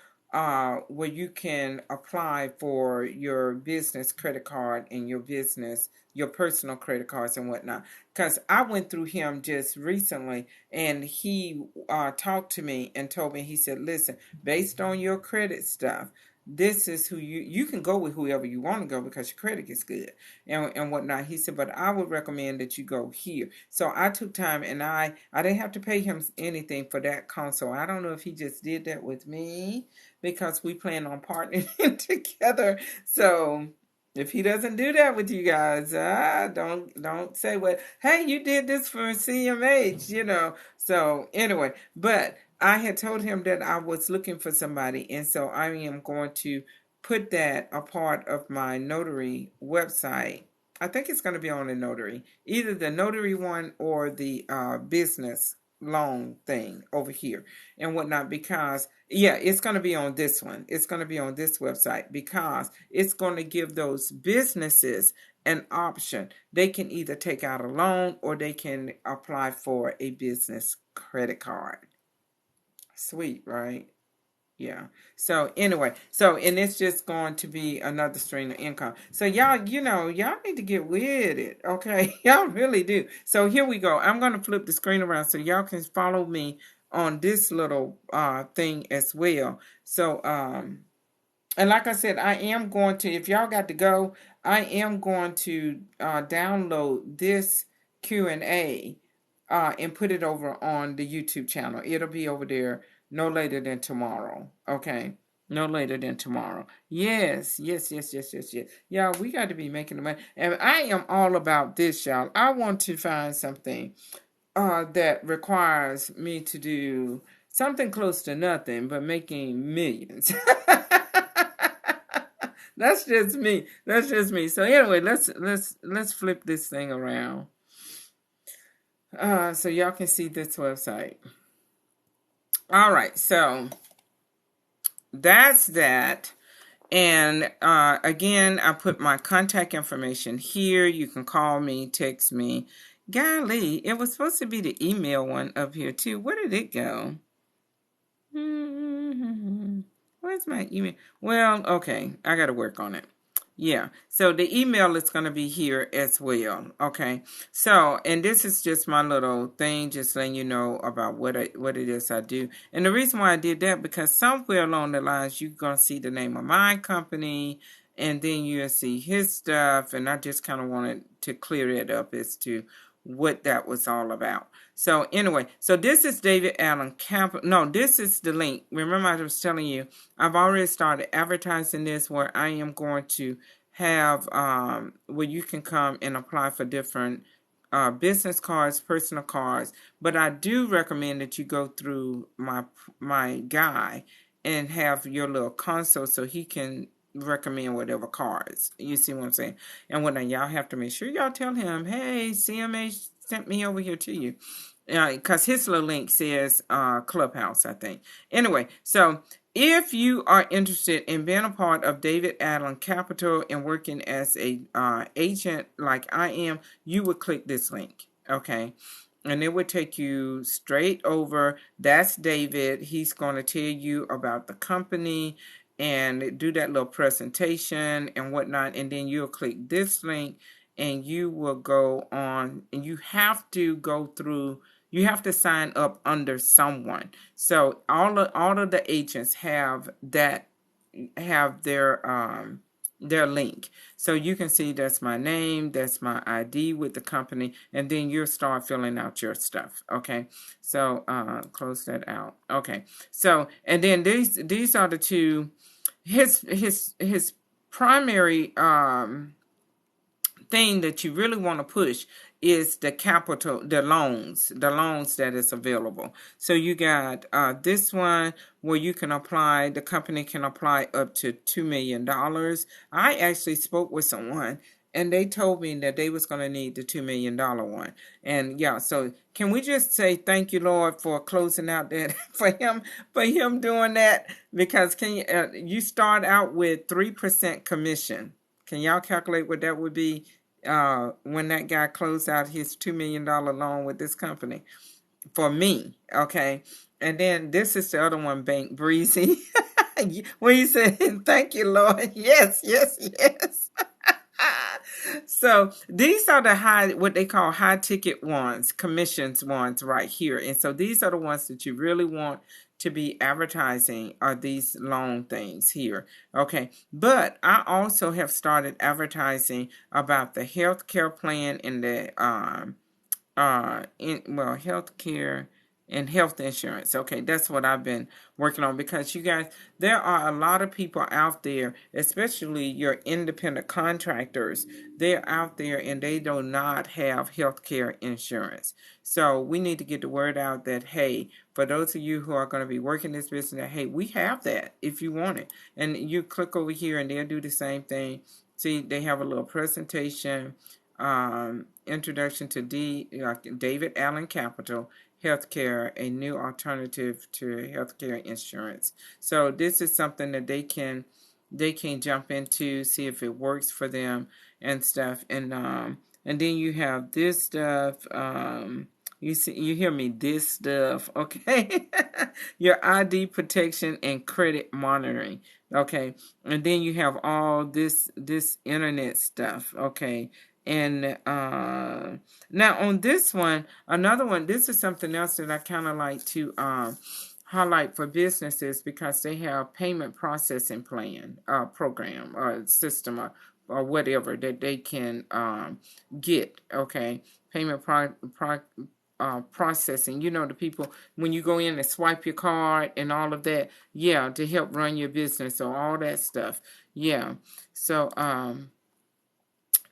where you can apply for your business credit card and your personal credit cards and whatnot. Because I went through him just recently, and he talked to me and told me, he said, listen, based on your credit stuff, this is who you can go with whoever you want to go because your credit is good and whatnot. He said, but I would recommend that you go here. So I took time, and I didn't have to pay him anything for that console. I don't know if he just did that with me because we plan on partnering together. So if he doesn't do that with you guys, don't say, well, hey, you did this for CMH, So anyway, but I had told him that I was looking for somebody, and so I am going to put that a part of my notary website. I think it's going to be on the notary, either the notary one or the business loan thing over here and whatnot, because it's going to be on this one. It's going to be on this website because it's going to give those businesses an option. They can either take out a loan or they can apply for a business credit card. Sweet, right? Yeah. So anyway, and it's just going to be another stream of income. So y'all need to get with it. Okay. Y'all really do. So here we go. I'm going to flip the screen around so y'all can follow me on this little thing as well. So and like I said, I am going to, if y'all got to go, I am going to download this Q&A and put it over on the YouTube channel. It'll be over there no later than tomorrow. Okay. No later than tomorrow. Yes. Y'all, we got to be making the money. And I am all about this, y'all. I want to find something that requires me to do something close to nothing, but making millions. That's just me. So anyway, let's flip this thing around. So y'all can see this website. All right, so that's that. And again, I put my contact information here. You can call me, text me. Golly, it was supposed to be the email one up here too. Where did it go? Where's my email? Well, okay, I got to work on it. Yeah, so the email is going to be here as well. Okay, so, and this is just my little thing, just letting you know about what it is I do. And the reason why I did that, because somewhere along the lines, you're going to see the name of my company, and then you'll see his stuff, and I just kind of wanted to clear it up as to what that was all about. So anyway, so this is David Allen Capital. No, this is the link. Remember, I was telling you, I've already started advertising this, where I am going to have where you can come and apply for different business cards, personal cards. But I do recommend that you go through my guy and have your little console so he can recommend whatever cards. You see what I'm saying? And what y'all have to make sure y'all tell him, hey, CMH sent me over here to you. Because his little link says Clubhouse, I think. Anyway, so if you are interested in being a part of David Allen Capital and working as a agent like I am, you would click this link, okay? And it would take you straight over. That's David. He's going to tell you about the company and do that little presentation and whatnot. And then you'll click this link and you will go on, and you have to go through, you have to sign up under someone. So all of the agents have that, have their link. So you can see that's my name, that's my ID with the company, and then you'll start filling out your stuff. Okay. So close that out. Okay. So, and then these are the two, his primary thing that you really want to push is the capital, the loans that is available. So you got this one where you can apply, the company can apply up to $2 million. I actually spoke with someone and they told me that they was going to need the $2 million one. And yeah, so can we just say thank you, Lord, for closing out that for him doing that? Because can you start out with 3% commission? Can y'all calculate what that would be when that guy closed out his $2 million loan with this company for me? Okay. And then this is the other one, Bank Breezy. When he said, thank you, Lord. Yes, yes, yes. So these are the what they call high ticket ones, commissions ones right here. And so these are the ones that you really want to be advertising, are these loan things here. Okay. But I also have started advertising about the healthcare plan and the healthcare and health insurance. Okay, that's what I've been working on, because you guys, there are a lot of people out there, especially your independent contractors. They're out there and they do not have healthcare insurance. So we need to get the word out that, hey, for those of you who are going to be working this business, that, hey, we have that if you want it. And you click over here and they'll do the same thing. See, they have a little presentation, introduction to David Allen Capital Healthcare, a new alternative to healthcare insurance. So this is something that they can jump into, see if it works for them and stuff. And then you have this stuff. You hear me? This stuff, okay? Your ID protection and credit monitoring, okay? And then you have all this internet stuff, okay? And now on this one, another one, this is something else that I kind of like to highlight for businesses, because they have payment processing plan, program or system or whatever that they can get, okay? Payment processing, the people, when you go in and swipe your card and all of that, yeah, to help run your business or all that stuff, yeah. So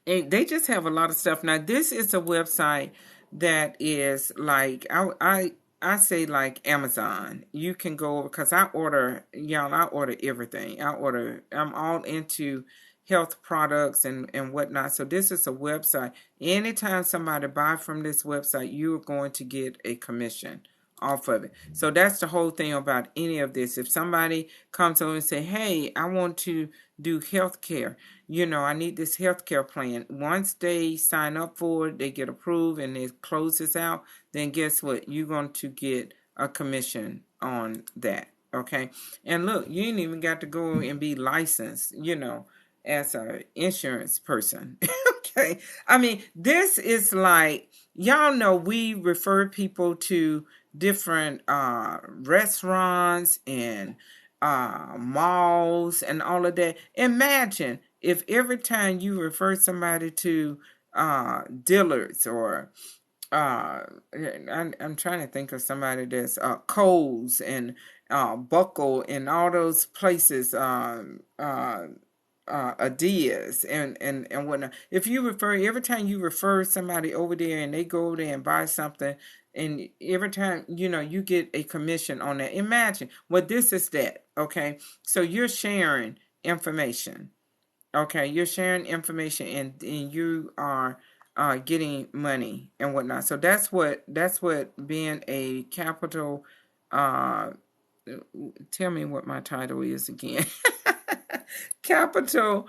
they just have a lot of stuff. Now, this is a website that is like, I say like Amazon. You can go, because I order everything. I'm all into health products and whatnot. So this is a website. Anytime somebody buy from this website, you're going to get a commission off of it. So that's the whole thing about any of this. If somebody comes over and say, hey, I want to do healthcare, I need this healthcare plan. Once they sign up for it, they get approved and it closes out, then guess what? You're going to get a commission on that. Okay. And look, you ain't even got to go and be licensed, as an insurance person. Okay. I mean, this is like, y'all know we refer people to different restaurants and malls and all of that. Imagine if every time you refer somebody to Dillard's or I'm trying to think of somebody that's Kohl's and Buckle and all those places, Adidas and whatnot. If you refer, every time you refer somebody over there and they go over there and buy something, and every time, you get a commission on that. Imagine, well, this is that, okay? So you're sharing information, okay? You're sharing information and you are getting money and whatnot. So that's what being a capital, tell me what my title is again. Capital,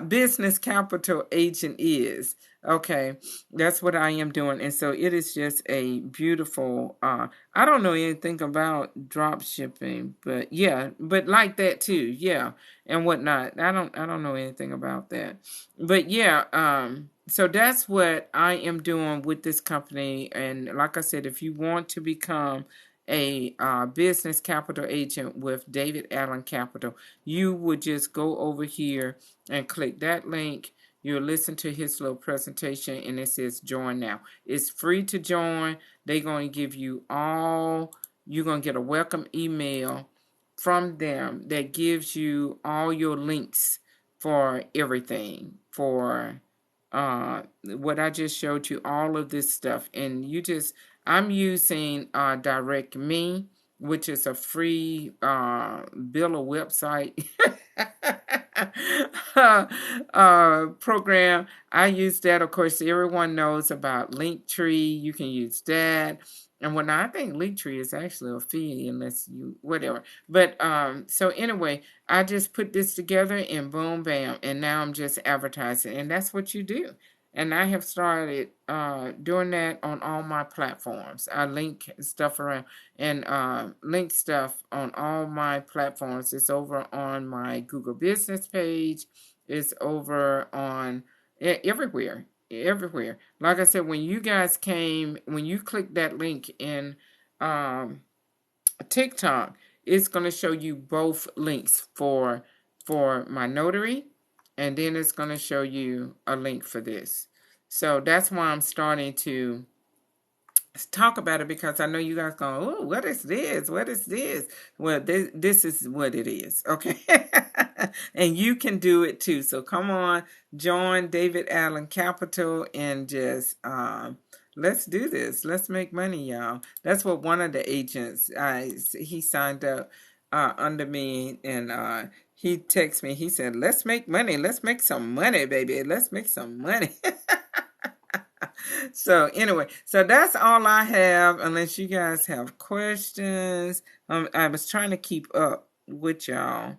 business capital agent is. Okay, that's what I am doing. And so it is just a beautiful, I don't know anything about drop shipping, but yeah, but like that too, yeah, and whatnot. I don't know anything about that. But yeah, so that's what I am doing with this company. And like I said, if you want to become a business capital agent with David Allen Capital, you would just go over here and click that link. You'll listen to his little presentation and it says join now. It's free to join. They're going to give you you're going to get a welcome email from them that gives you all your links for everything, for what I just showed you, all of this stuff. And I'm using Direct Me, which is a free biller website. program. I use that. Of course, everyone knows about Linktree. You can use that. And when I think Linktree is actually a fee unless you whatever. But so anyway, I just put this together and boom, bam, and now I'm just advertising, and that's what you do. And I have started doing that on all my platforms. I link stuff around and link stuff on all my platforms. It's over on my Google Business page. It's over on everywhere. Everywhere. Like I said, when you guys came, when you click that link in TikTok, it's going to show you both links for my notary, and then it's going to show you a link for this. So that's why I'm starting to talk about it, because I know you guys going, oh, what is this? What is this? Well, this is what it is, okay? And you can do it too. So come on, join David Allen Capital and just let's do this. Let's make money, y'all. That's what one of the agents, he signed up under me, and he texted me. He said, let's make money. Let's make some money, baby. Let's make some money. So anyway, so that's all I have, unless you guys have questions. I was trying to keep up with y'all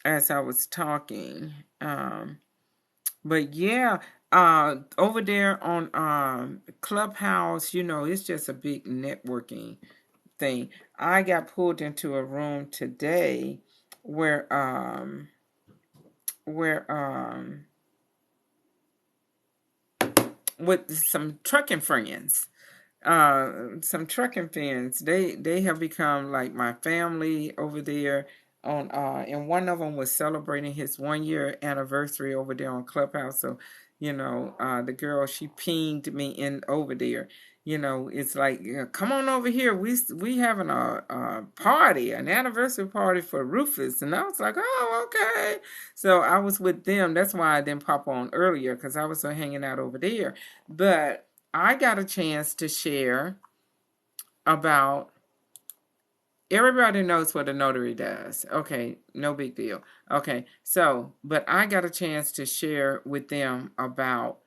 as I was talking. But yeah, over there on Clubhouse, it's just a big networking thing. I got pulled into a room today where with some trucking friends. They have become like my family over there on and one of them was celebrating his 1 year anniversary over there on Clubhouse. So the girl, she pinged me in over there. It's like, come on over here, we having a party, an anniversary party for Rufus. And I was like, oh, okay. So I was with them. That's why I didn't pop on earlier, because I was hanging out over there. But I got a chance to share about, everybody knows what a notary does. Okay, no big deal. Okay, so, but I got a chance to share with them about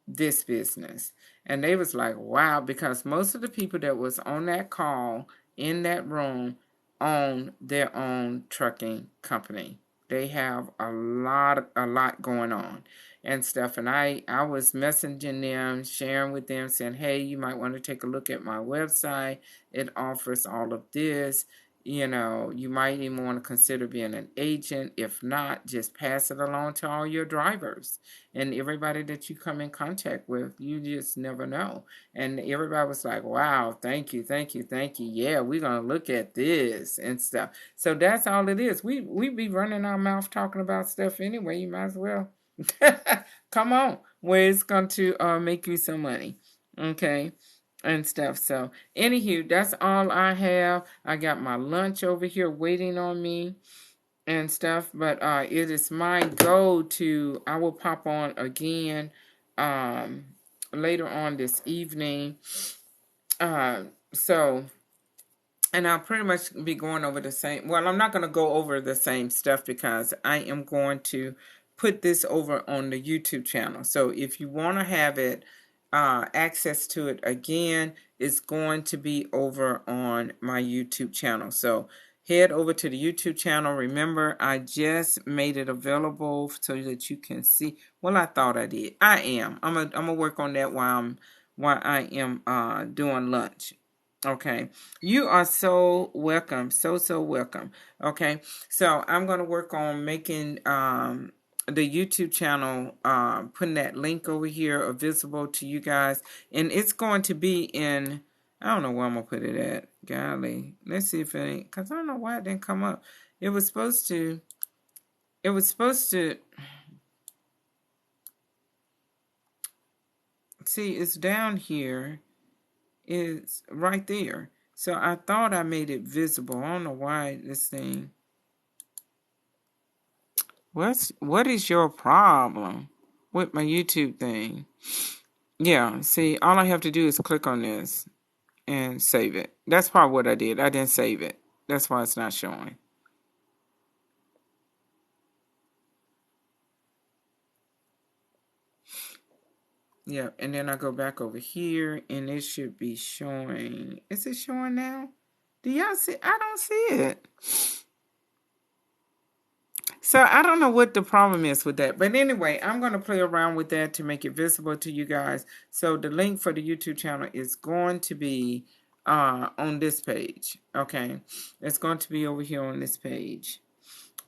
this business. And they was like, wow, because most of the people that was on that call in that room own their own trucking company. They have a lot going on and stuff. And I was messaging them, sharing with them, saying, hey, you might want to take a look at my website. It offers all of this. You might even want to consider being an agent. If not, just pass it along to all your drivers and everybody that you come in contact with. You just never know. And everybody was like, wow, thank you. Yeah, we're going to look at this and stuff. So that's all it is. We be running our mouth talking about stuff anyway. You might as well come on, where it's going to make you some money. Okay. And stuff. So anywho, that's all I have. I got my lunch over here waiting on me and stuff. But it is my goal I will pop on again later on this evening. So, and I'll pretty much be going over the same. Well, I'm not going to go over the same stuff, because I am going to put this over on the YouTube channel. So if you want to have it, access to it again, is going to be over on my YouTube channel. So head over to the YouTube channel. Remember, I just made it available so that you can see. Well, I thought I did. I am. I'm gonna work on that while I am doing lunch. Okay, you are so welcome, so welcome. Okay, so I'm gonna work on making the YouTube channel, putting that link over here visible to you guys, and it's going to be in, I don't know where I'm gonna put it at. Golly, let's see if it ain't, because I don't know why it didn't come up. It was supposed to see, it's down here, it's right there. So I thought I made it visible. I don't know why this thing. What is your problem with my YouTube thing? Yeah, see, all I have to do is click on this and save it. That's probably what I did. I didn't save it. That's why it's not showing. Yeah, and then I go back over here, and it should be showing. Is it showing now? Do y'all see? I don't see it. So I don't know what the problem is with that. But anyway, I'm going to play around with that to make it visible to you guys. So the link for the YouTube channel is going to be on this page. Okay. It's going to be over here on this page.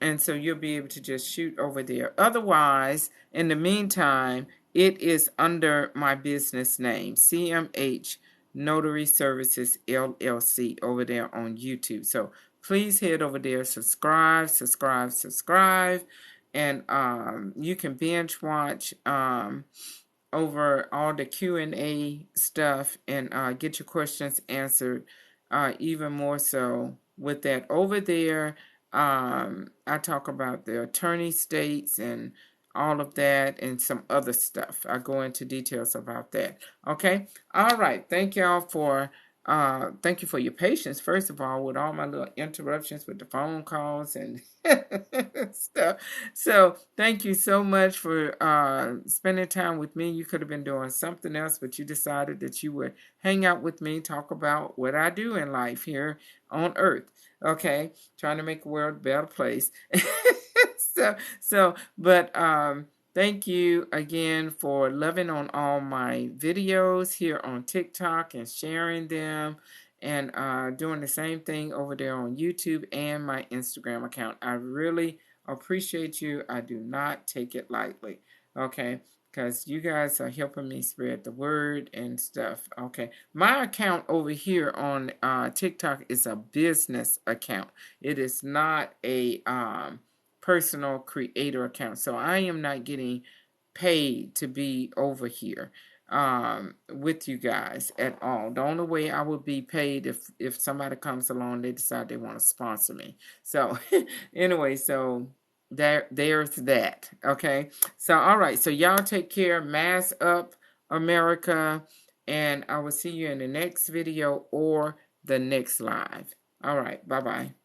And so you'll be able to just shoot over there. Otherwise, in the meantime, it is under my business name, CMH Notary Services LLC, over there on YouTube. So please head over there, subscribe, and you can binge watch over all the Q&A stuff and get your questions answered even more so with that over there. I talk about the attorney states and all of that and some other stuff. I go into details about that. Okay. All right. Thank y'all for thank you for your patience, first of all, with all my little interruptions with the phone calls and stuff. So thank you so much for spending time with me. You could have been doing something else, but you decided that you would hang out with me, talk about what I do in life here on earth. Okay, trying to make the world a better place. But thank you again for loving on all my videos here on TikTok and sharing them and doing the same thing over there on YouTube and my Instagram account. I really appreciate you. I do not take it lightly. Okay. Because you guys are helping me spread the word and stuff. Okay. My account over here on TikTok is a business account. It is not a personal creator account. So I am not getting paid to be over here with you guys at all. The only way I would be paid if somebody comes along, they decide they want to sponsor me. So anyway, so there's that. Okay. So all right. So y'all take care. Mask up, America, and I will see you in the next video or the next live. All right. Bye-bye.